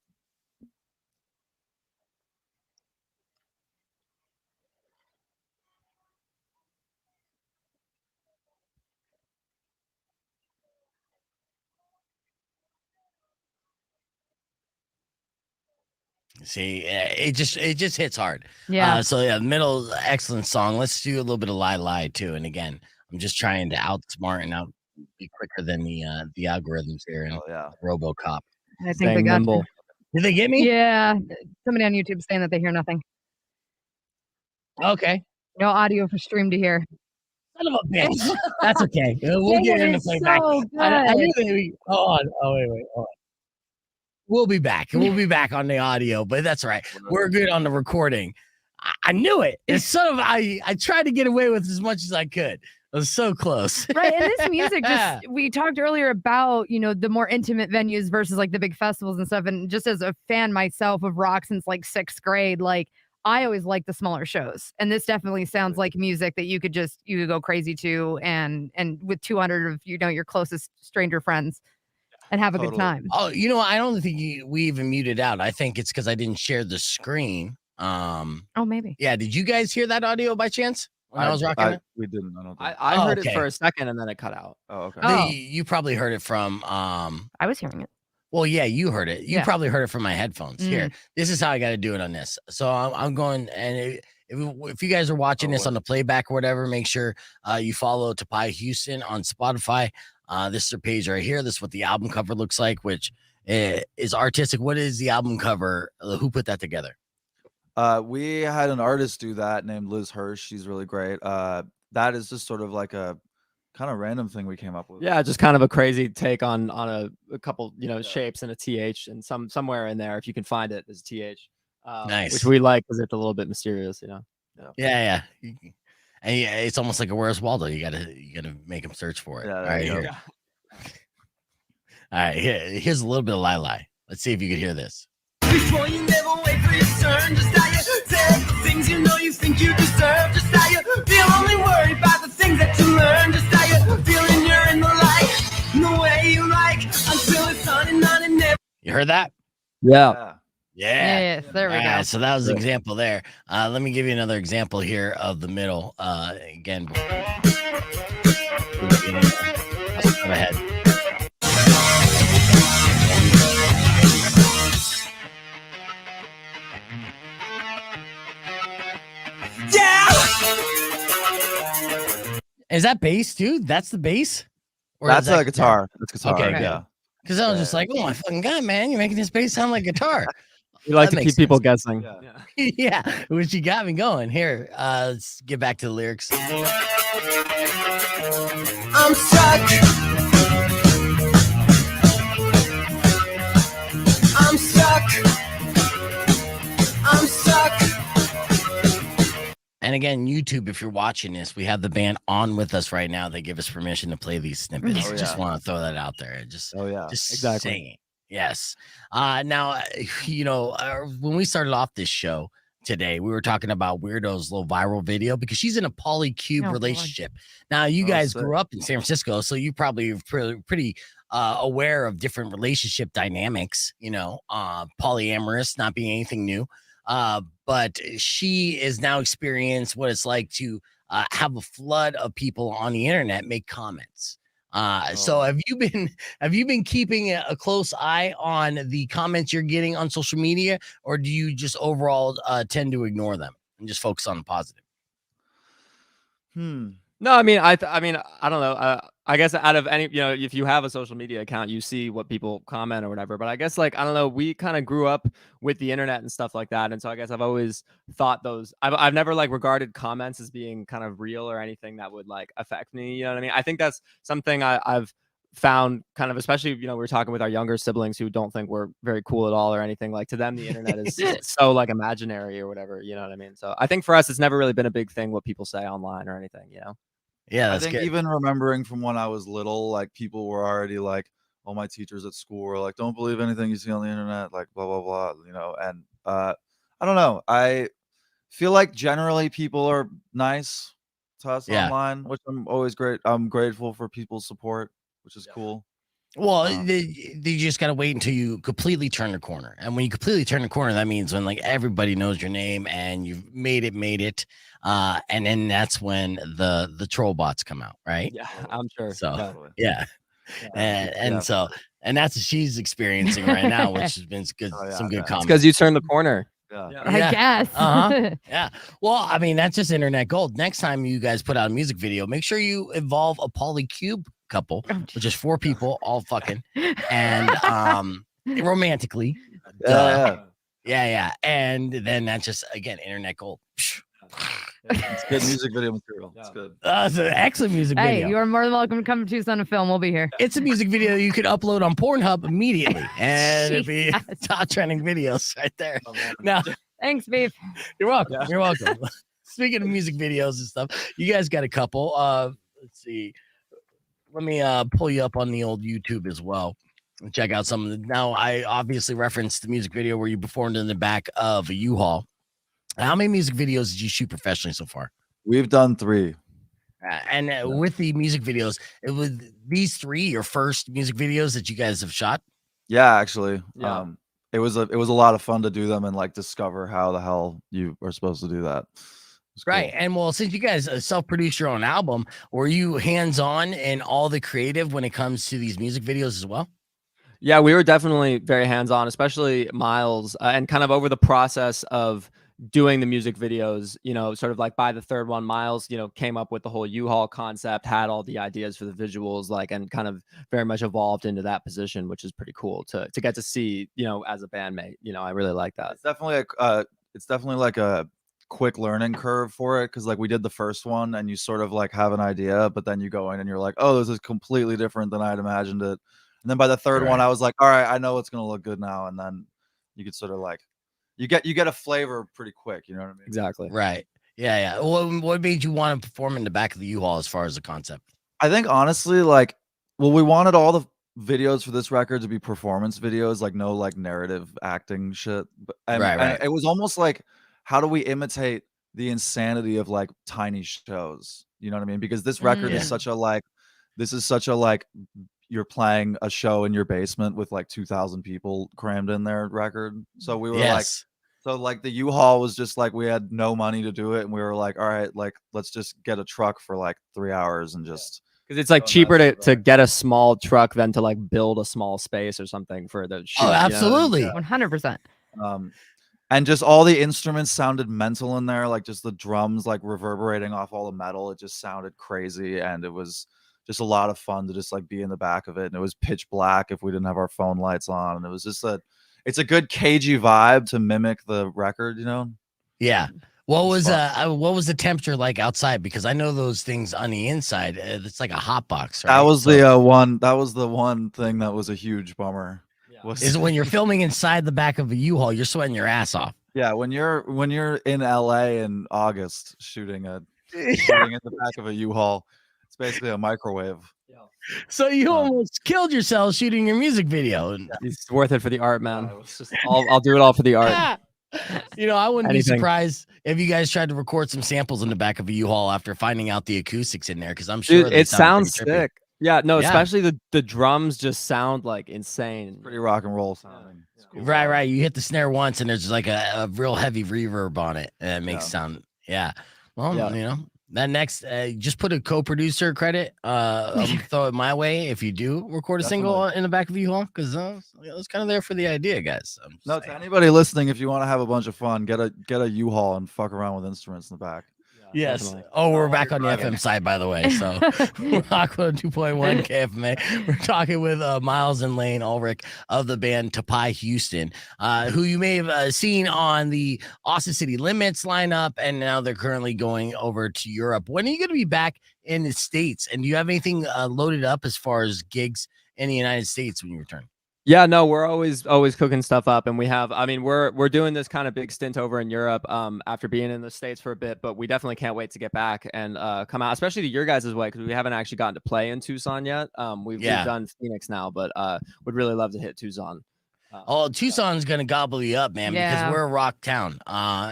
See, it just hits hard. Yeah. So yeah, Middle, excellent song. Let's do a little bit of Lie Lie too. And again, I'm just trying to outsmart and be quicker than the algorithms here and Hell yeah. RoboCop. I think Staying they got nimble. you. Did they get me? Yeah. Somebody on YouTube saying that they hear nothing. Okay. No audio for stream to hear. Son of a bitch. That's okay. We'll get Dang into it, playback. so I knew good. they. Hold on. Oh wait. Hold on. We'll be back. We'll be back on the audio, but that's all right. We're good on the recording. I knew it. It's sort of I tried to get away with as much as I could. I was so close. Right. And this music just we talked earlier about, the more intimate venues versus like the big festivals and stuff. And just as a fan myself of rock since like 6th grade, like I always like the smaller shows. And this definitely sounds like music that you could go crazy to and with 200 of your closest stranger friends and have a good time. Oh, I don't think we even muted out. I think it's because I didn't share the screen. Oh, maybe. Yeah. Did you guys hear that audio by chance when I was rocking it? We didn't. I don't think. I heard it for a second and then it cut out. Oh, okay. Oh. You probably heard it from. I was hearing it. Well, yeah, you heard it. You Yeah. probably heard it from my headphones. Here, this is how I got to do it on this. So I'm going, and if you guys are watching this on the playback or whatever, make sure you follow Taipei Houston on Spotify. This is their page right here. This is what the album cover looks like, which is artistic. What is the album cover? Who put that together? We had an artist do that named Liz Hirsch. She's really great. That is just sort of like a kind of random thing we came up with. Yeah, just kind of a crazy take on a couple, shapes and a TH and somewhere in there, if you can find it, is TH. Nice. Which we like because it's a little bit mysterious, Yeah. And it's almost like a Where's Waldo. You gotta make him search for it. Yeah, All right, here. All right, here's a little bit of Lai. Let's see if you can hear this. Before you never wait for your turn, just how you say the things you think you deserve, just how you feel only worried about the things that you learn, just how you feeling you're in the light, in the way you like, until it's on and never. You heard that? Yeah. Yeah. Yes, there we go. So that was an example there. Let me give you another example here of the middle. Again, go ahead. Yeah. Is that bass, dude? That's the bass? Or That's is that a guitar. That's guitar. Okay, Yeah. Because I was just like, oh my fucking god, man, you're making this bass sound like guitar. We like That to makes keep people sense. guessing. Yeah. Yeah, which you got me going. Here, let's get back to the lyrics. I'm stuck. I'm stuck. I'm stuck. And again, YouTube, if you're watching this, we have the band on with us right now. They give us permission to play these snippets. Oh, yeah. Just want to throw that out there. Just Exactly. saying. Yes. Now, when we started off this show today, we were talking about Weirdo's little viral video because she's in a polycube Oh, relationship. Now, you guys grew up in San Francisco, so you probably are pretty aware of different relationship dynamics, polyamorous, not being anything new. But she is now experienced what it's like to have a flood of people on the internet make comments. So have you been keeping a close eye on the comments you're getting on social media, or do you just overall tend to ignore them and just focus on the positive? No, I mean, I don't know. I guess out of any, if you have a social media account, you see what people comment or whatever. But I guess I don't know. We kind of grew up with the internet and stuff like that, and so I guess I've always thought I've never regarded comments as being kind of real or anything that would affect me. You know what I mean? I think that's something I've found kind of, especially we're talking with our younger siblings who don't think we're very cool at all or anything. To them, the internet is so imaginary or whatever. You know what I mean? So I think for us, it's never really been a big thing what people say online or anything. Yeah, I think even remembering from when I was little, people were already all my teachers at school were don't believe anything you see on the internet, blah blah blah, and I don't know. I feel like generally people are nice to us online, which I'm always I'm grateful for people's support, which is cool. Well, you just got to wait until you completely turn the corner. And when you completely turn the corner, that means when everybody knows your name and you've made it. And then that's when the troll bots come out, right? Yeah, I'm sure. So, yeah. And so that's what she's experiencing right now, which has been good, some good comments. Because you turned the corner. I guess. Yeah. Well, I mean, that's just internet gold. Next time you guys put out a music video, make sure you involve a polycube couple, which is 4 people all fucking, and romantically. Yeah. Yeah. And then that's just, again, internet gold. It's good music video material. It's good. It's an excellent music Hey, video. you are more than welcome to come to Tucson and film. We'll be here. It's a music video you could upload on Pornhub immediately, and it'd be top trending videos right there. Now, Thanks, Beef. you're welcome. You're welcome. Speaking of music videos and stuff, you guys got a couple. Let's see. Let me pull you up on the old YouTube as well and check out some of the. Now, I obviously referenced the music video where you performed in the back of a U-Haul. How many music videos did you shoot professionally so far? We've done 3. And with the music videos, it was these 3 your first music videos that you guys have shot? Yeah, actually. Yeah. It was a lot of fun to do them and like discover how the hell you are supposed to do that. Cool. Right. And well, since you guys self-produced your own album, were you hands-on in all the creative when it comes to these music videos as well? Yeah, we were definitely very hands-on, especially Myles, and kind of over the process of doing the music videos, sort of like by the third one, Myles, came up with the whole U-Haul concept, had all the ideas for the visuals, and kind of very much evolved into that position, which is pretty cool to get to see, as a bandmate. I really like that. It's definitely like a quick learning curve for it, because like we did the first one and you sort of like have an idea, but then you go in and you're like, oh, this is completely different than I'd imagined it. And then by the third one, I was like, all right, I know it's gonna look good now. And then you could sort of like you get a flavor pretty quick, you know what I mean? Exactly. Right. Yeah. What made you want to perform in the back of the U-Haul as far as the concept? I think honestly, we wanted all the videos for this record to be performance videos, like no like narrative acting shit. And it was almost like, how do we imitate the insanity of like tiny shows? You know what I mean? Because this record is such a you're playing a show in your basement with like 2,000 people crammed in there record. So we were like the U-Haul was just like, we had no money to do it. And we were like, all right, like, let's just get a truck for like 3 hours and just. Because it's like cheaper to get a small truck than to like build a small space or something for the shoot. Oh, absolutely. 100%. And just all the instruments sounded mental in there. Like just the drums, like reverberating off all the metal. It just sounded crazy. And it was just a lot of fun to just like be in the back of it. And it was pitch black if we didn't have our phone lights on. And it was just it's a good cagey vibe to mimic the record, Yeah. What was the temperature like outside? Because I know those things on the inside, it's like a hot box. Right? That was the one thing that was a huge bummer. Is when you're filming inside the back of a U-Haul, you're sweating your ass off. Yeah, when you're in LA in August shooting in the back of a U-Haul, it's basically a microwave. So you almost killed yourself shooting your music video. It's worth it for the art, man. I'll do it all for the art. I wouldn't be surprised if you guys tried to record some samples in the back of a U-Haul after finding out the acoustics in there, because I'm sure it sounds sick. Yeah, no, especially the drums just sound like insane. Pretty rock and roll sounding. Cool. Right. You hit the snare once and there's like a real heavy reverb on it, and it makes sound. Yeah. Well, that next, just put a co-producer credit. Throw it my way if you do record a single in the back of U-Haul, because I was kind of there for the idea, guys. No, to anybody listening, if you want to have a bunch of fun, get a U-Haul and fuck around with instruments in the back. Yes. Definitely. Oh, we're back on the FM side, by the way. So we're Aqua 2.1 KFMA. We're talking with Myles and Layne Ulrich of the band Taipei Houston, who you may have seen on the Austin City Limits lineup, and now they're currently going over to Europe. When are you going to be back in the States? And do you have anything loaded up as far as gigs in the United States when you return? Yeah, no, we're always cooking stuff up, and we're doing this kind of big stint over in Europe after being in the States for a bit, but we definitely can't wait to get back and come out, especially to your guys' way, because we haven't actually gotten to play in Tucson yet. We've done Phoenix now, but would really love to hit Tucson. Tucson's gonna gobble you up, man, because we're a rock town.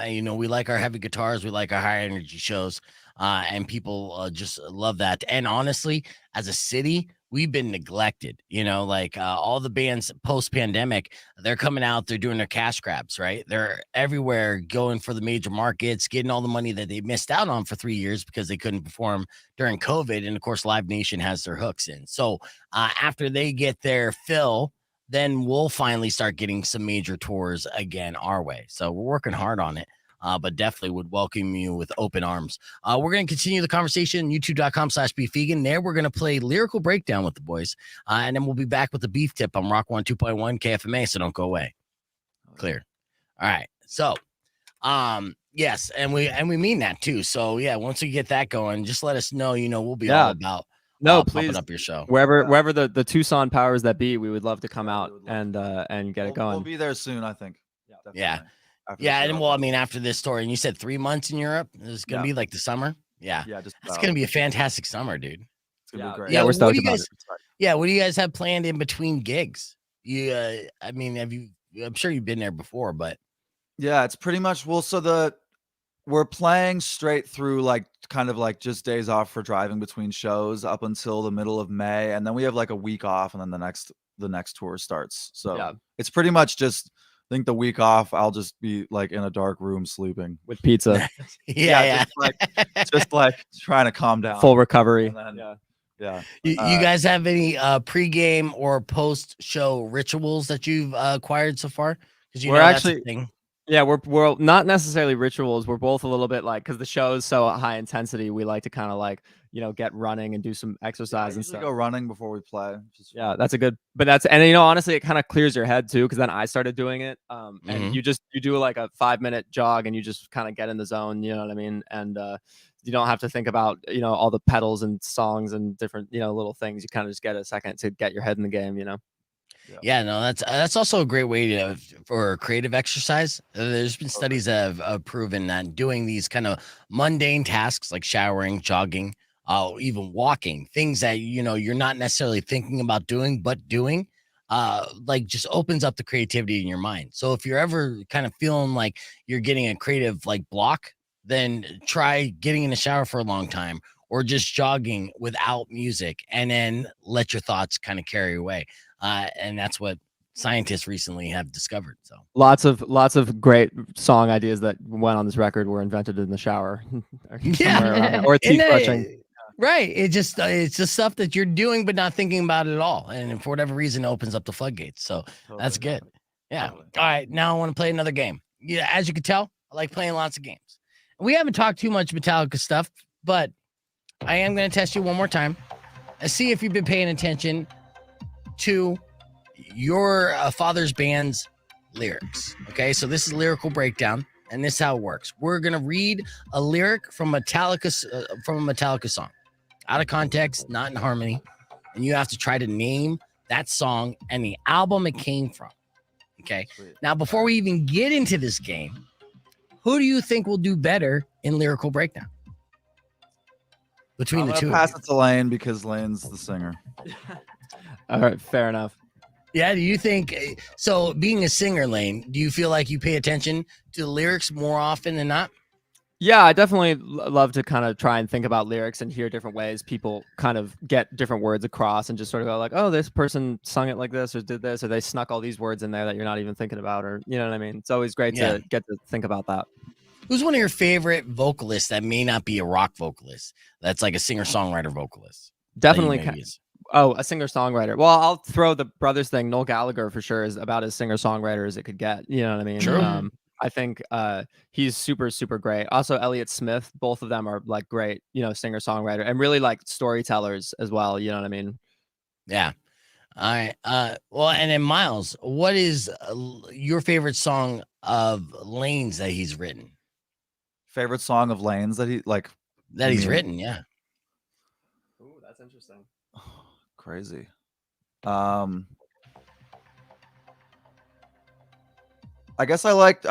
We like our heavy guitars, we like our high energy shows, and people just love that. And honestly, as a city, we've been neglected. All the bands post-pandemic, they're coming out, they're doing their cash grabs, right? They're everywhere going for the major markets, getting all the money that they missed out on for 3 years because they couldn't perform during COVID. And of course, Live Nation has their hooks in. So after they get their fill, then we'll finally start getting some major tours again our way. So we're working hard on it. but definitely would welcome you with open arms. We're going to continue the conversation, youtube.com/beefvegan. There, we're going to play Lyrical Breakdown with the boys, and then we'll be back with the beef tip on Rock 102.1 KFMA, so don't go away. Clear. All right. So, yes, and we mean that too. So, yeah, once we get that going, just let us know, we'll be all about please, pumping up your show. Wherever the Tucson powers that be, we would love to come out and get it going. We'll be there soon, I think. Yeah. And well, I mean, after this story, and you said 3 months in Europe, it's gonna be like the summer. Yeah, it's gonna be a fantastic summer, dude. It's gonna be great. Yeah, we're stoked about it. Yeah, what do you guys have planned in between gigs? I mean, I'm sure you've been there before, but yeah, it's pretty much we're playing straight through, like kind of like just days off for driving between shows up until the middle of May, and then we have like a week off, and then the next tour starts. So it's pretty much just. I think the week off, I'll just be like in a dark room sleeping with pizza. Just like trying to calm down. Full recovery. Then, You guys have any pre-game or post-show rituals that you've acquired so far? Because we're actually, we're not necessarily rituals. We're both a little bit like, because the show is so high intensity, we like to kind of like, get running and do some exercise and stuff. Go running before we play. That's a good, and honestly, it kind of clears your head too. Cause then I started doing it. And you do like a 5-minute jog and you just kind of get in the zone, you know what I mean? And, you don't have to think about, all the pedals and songs and different, little things. You kind of just get a second to get your head in the game, Yeah, no, that's also a great way for creative exercise. There's been studies that have proven that doing these kind of mundane tasks like showering, jogging, even walking, things that you're not necessarily thinking about doing, but doing, like just opens up the creativity in your mind. So if you're ever kind of feeling like you're getting a creative like block, then try getting in the shower for a long time, or just jogging without music, and then let your thoughts kind of carry away. And that's what scientists recently have discovered. So lots of great song ideas that went on this record were invented in the shower. Or teeth brushing. Right. It's just stuff that you're doing but not thinking about it at all. And for whatever reason, it opens up the floodgates. So that's good. Yeah. All right. Now I want to play another game. Yeah, as you can tell, I like playing lots of games. We haven't talked too much Metallica stuff, but I am going to test you one more time and see if you've been paying attention to your father's band's lyrics. Okay, so this is Lyrical Breakdown, and this is how it works. We're gonna read a lyric from a Metallica song, out of context, not in harmony, and you have to try to name that song and the album it came from. Okay. Sweet. Now, before we even get into this game, who do you think will do better in Lyrical Breakdown between the two? Pass it to Layne because Layne's the singer. All right, fair enough. Yeah, do you think so? Being a singer, Layne, do you feel like you pay attention to the lyrics more often than not? Yeah, I definitely love to kind of try and think about lyrics and hear different ways people kind of get different words across and just sort of go like, oh, this person sung it like this or did this, or they snuck all these words in there that you're not even thinking about, or you know what I mean? It's always great to get to think about that. Who's one of your favorite vocalists that may not be a rock vocalist? That's like a singer-songwriter vocalist. Definitely. A singer-songwriter. Well, I'll throw the brothers thing. Noel Gallagher for sure is about as singer-songwriter as it could get. You know what I mean? True. I think he's super, super great. Also, Elliott Smith, both of them are like great, singer-songwriter and really like storytellers as well. You know what I mean? Yeah. All right. Well, and then Myles, what is your favorite song of Layne's that he's written? Favorite song of Layne's that he's written? Yeah. Ooh, that's interesting. Crazy. I guess I liked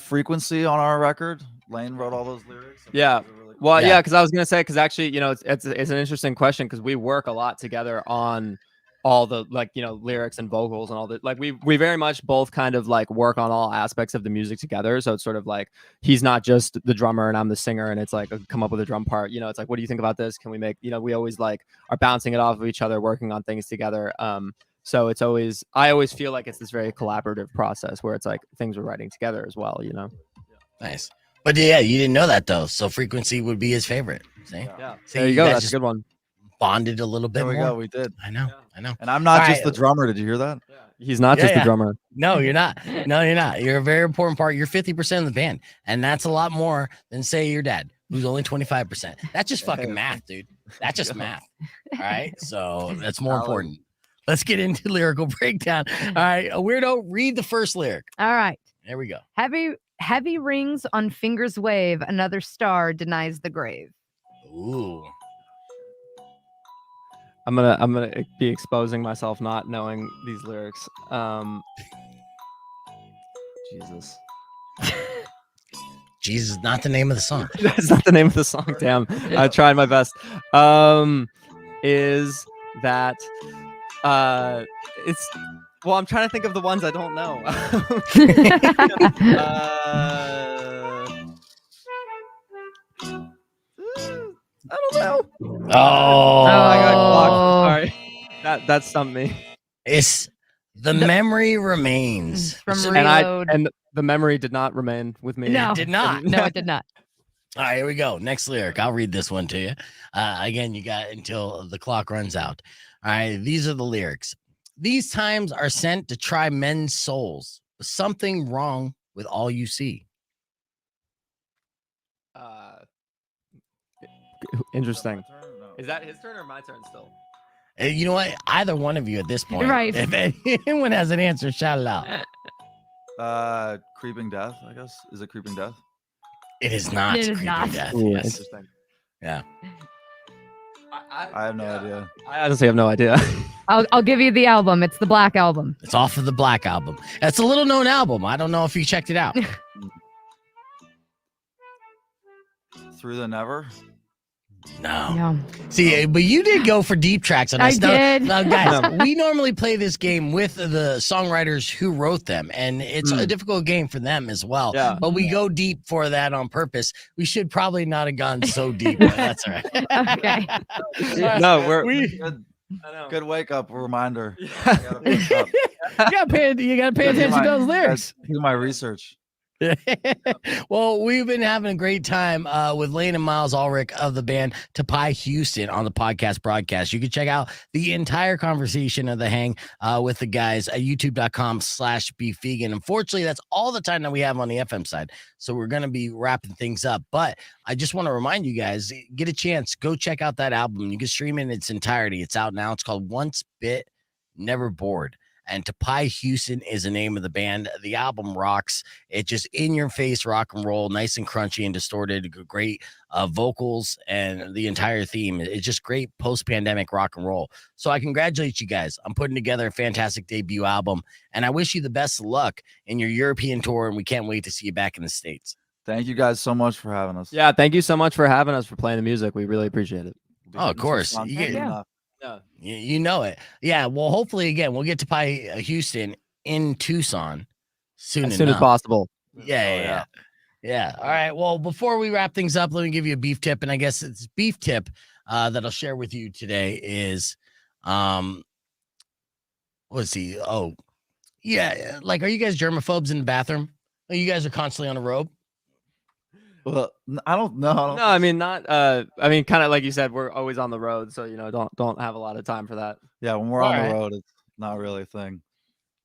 Frequency on our record. Layne wrote all those lyrics. Yeah. Really cool. Well, yeah, because I was gonna say, because actually, it's an interesting question because we work a lot together on all the lyrics and vocals and all that. Like we very much both kind of like work on all aspects of the music together. So it's sort of like he's not just the drummer and I'm the singer and it's like come up with a drum part. It's like, what do you think about this? Can we make, we always like are bouncing it off of each other, working on things together. So I always feel like it's this very collaborative process where it's like things we're writing together as well, Nice. But yeah, you didn't know that though. So Frequency would be his favorite. See? Yeah. See, there you go. That's a good one. Bonded a little bit more. We did. I know. And I'm not just the drummer. Did you hear that? He's not Yeah, just yeah. the drummer. No, you're not. No, you're not. You're a very important part. You're 50% of the band, and that's a lot more than say your dad, who's only 25%. That's just fucking math, dude. That's just math. All right, so that's more important. Let's get into lyrical breakdown. All right, a weirdo, read the first lyric. All right. There we go. Heavy rings on fingers wave. Another star denies the grave. Ooh. I'm gonna be exposing myself not knowing these lyrics. Jesus. Jesus is not the name of the song. That's not the name of the song. Damn. I tried my best. Is that it's well, I'm trying to think of the ones I don't know. I don't know. Oh, I got clocked. Sorry. That stumped me. it's the memory remains. From So- Reload. And the memory did not remain with me. No. It did not. No, it did not. All right, here we go. Next lyric. I'll read this one to you. Again, you got until the clock runs out. All right, these are the lyrics. These times are sent to try men's souls. Something wrong with all you see. Interesting. Is that his turn or my turn still? You know what? Either one of you at this point. Right. If anyone has an answer, shout it out. Creeping Death, I guess. Is it Creeping Death? It is not. It is Creeping not. Death. Ooh, Yes. interesting. Yeah. I have no idea. I honestly have no idea. I'll give you the album. It's the Black Album. It's off of the Black Album. It's a little known album. I don't know if you checked it out. Through the Never? No. No. See, but you did go for deep tracks on I this. did. Now, guys, we normally play this game with the songwriters who wrote them, and it's a difficult game for them as well. Yeah. But we go deep for that on purpose. We should probably not have gone so deep, but that's all right. Okay. No, we're Good, I know. good wake up reminder. you gotta pay attention to those lyrics. Do my research. Well, we've been having a great time with Layne and Myles Ulrich of the band Taipei Houston on the podcast broadcast. You can check out the entire conversation of the hang with the guys at youtube.com/beefvegan. Unfortunately, that's all the time that we have on the FM side. So we're going to be wrapping things up. But I just want to remind you guys, get a chance, go check out that album. You can stream it in its entirety. It's out now. It's called Once Bit, Never Bored. And Taipei Houston is the name of the band. The album rocks. It just in your face rock and roll, nice and crunchy and distorted, great vocals, and the entire theme. It's just great post-pandemic rock and roll. So I congratulate you guys on putting together a fantastic debut album, and I wish you the best of luck in your European tour, and we can't wait to see you back in the States. Thank you guys so much for having us. Yeah, thank you so much for having us, for playing the music. We really appreciate it. Oh, of course. Sounds You good get- enough. Yeah. You know it. Yeah, well, hopefully, again, we'll get to Taipei Houston in Tucson soon As soon as enough. possible. Yeah. All right. Well, before we wrap things up, let me give you a beef tip. And I guess it's beef tip that I'll share with you today is let's see. Oh, yeah. Like, are you guys germaphobes in the bathroom? Oh, you guys are constantly on a robe? Well, I don't know. No, I mean not I mean kind of like you said, we're always on the road, so you know, don't have a lot of time for that. Yeah, when we're All on right. the road, it's not really a thing.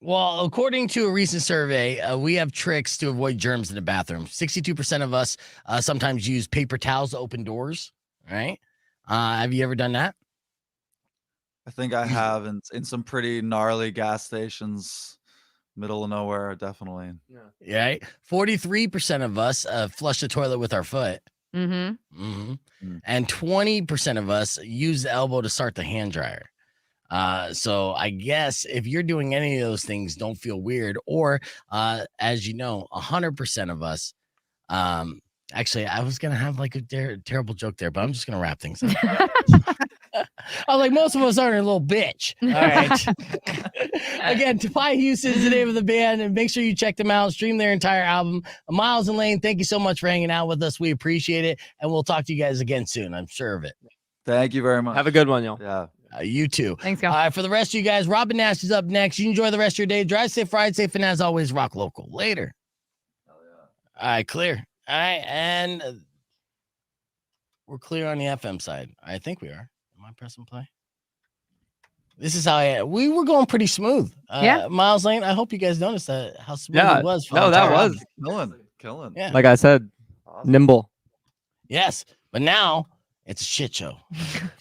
Well, according to a recent survey, we have tricks to avoid germs in the bathroom. 62% of us sometimes use paper towels to open doors. Right? Have you ever done that? I think I have in some pretty gnarly gas stations, middle of nowhere, definitely. Yeah. Right? 43% of us flush the toilet with our foot. Mm-hmm. Mm. And 20% of us use the elbow to start the hand dryer. So I guess if you're doing any of those things, don't feel weird. Or as you know, 100% of us. Actually, I was gonna have like a terrible joke there, but I'm just gonna wrap things up. I was like, most of us aren't a little bitch. All right. Again, Taipei Houston is the name of the band, and make sure you check them out, stream their entire album. Myles and Layne, thank you so much for hanging out with us. We appreciate it, and we'll talk to you guys again soon. I'm sure of it. Thank you very much. Have a good one, y'all. Yeah. You too. Thanks, All y'all. right, for the rest of you guys, Robin Nash is up next. You enjoy the rest of your day. Drive safe, ride safe, and as always, rock local. Later. All right, clear. All right, and we're clear on the FM side. I think we are. Am I pressing play? This is how we were going pretty smooth. Yeah. Myles Layne, I hope you guys noticed how smooth Yeah. it was. For No, the that entire was round. Killing. Yeah. like I said, Awesome. nimble. Yes, but now it's a shit show.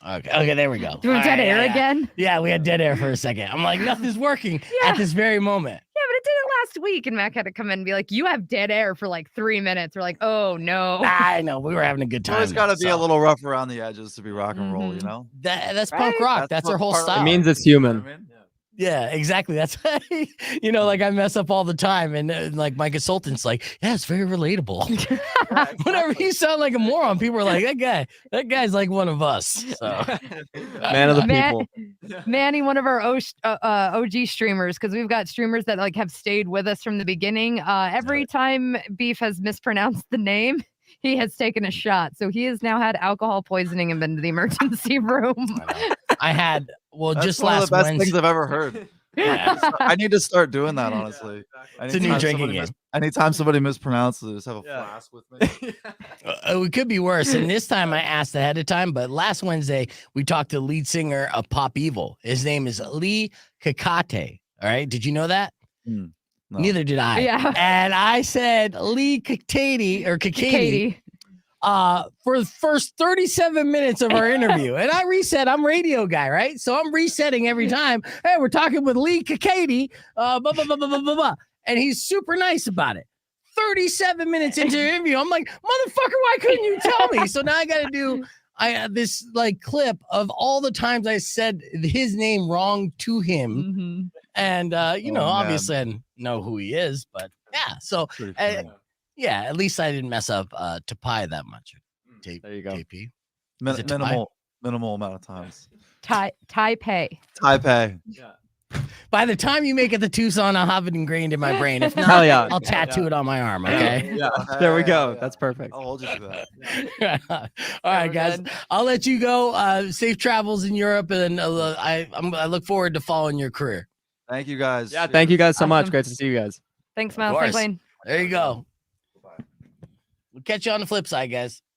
Okay, there we go. Do we have All dead right, air yeah. again? Yeah, we had dead air for a second. I'm like, nothing's working Yeah. at this very moment. Yeah, but it did it last week, and Mac had to come in and be like, "You have dead air for like 3 minutes." We're like, "Oh no." I know we were having a good time. Always got to be a so. little rough around the edges to be rock and roll, you know. That's punk Right? rock. That's our what whole part of style. It means it's You know human. what I mean? Yeah, exactly. That's like I mess up all the time, and like my consultant's like, yeah, it's very relatable. Yeah, Whenever exactly. you sound like a moron, people are like, that guy's like one of us. So Man of the Man- people. Manny, one of our OG streamers, because we've got streamers that like have stayed with us from the beginning. Every time Beef has mispronounced the name, he has taken a shot. So he has now had alcohol poisoning and been to the emergency room. I had That's just one of last the best Wednesday. things I've ever heard. Yeah. I need to start doing that, honestly. It's a new drinking game. Anytime somebody mispronounces, just have a Yeah. flask with me. It could be worse. And this time I asked ahead of time, but last Wednesday we talked to the lead singer of Pop Evil. His name is Lee Kakate. All right. Did you know that? No. Neither did I. Yeah. And I said Lee Kakate Katie. for the first 37 minutes of our interview. And I reset. I'm radio guy, right? So I'm resetting every time. Hey, we're talking with Lee Kakate. Blah, blah, blah, blah, blah, blah, blah. And he's super nice about it. 37 minutes into the interview, I'm like, motherfucker, why couldn't you tell me? So now I got to do this like clip of all the times I said his name wrong to him. And, obviously I know who he is, but yeah. So, Pretty funny. yeah, at least I didn't mess up Taipei that much. There you go. JP. Is it Minimal amount of times. Taipei. Taipei. By the time you make it to Tucson, I'll have it ingrained in my brain. If not, Hell yeah. I'll tattoo it on my arm. Okay. Yeah. There we go. Yeah. That's perfect. I'll hold you to that. All right, guys. I'll let you go. Safe travels in Europe, and I look forward to following your career. Thank you guys. Yeah. Thank you guys so much. Awesome. Great to see you guys. Thanks, Of Myles. course. Thanks, Layne. There you go. We'll catch you on the flip side, guys.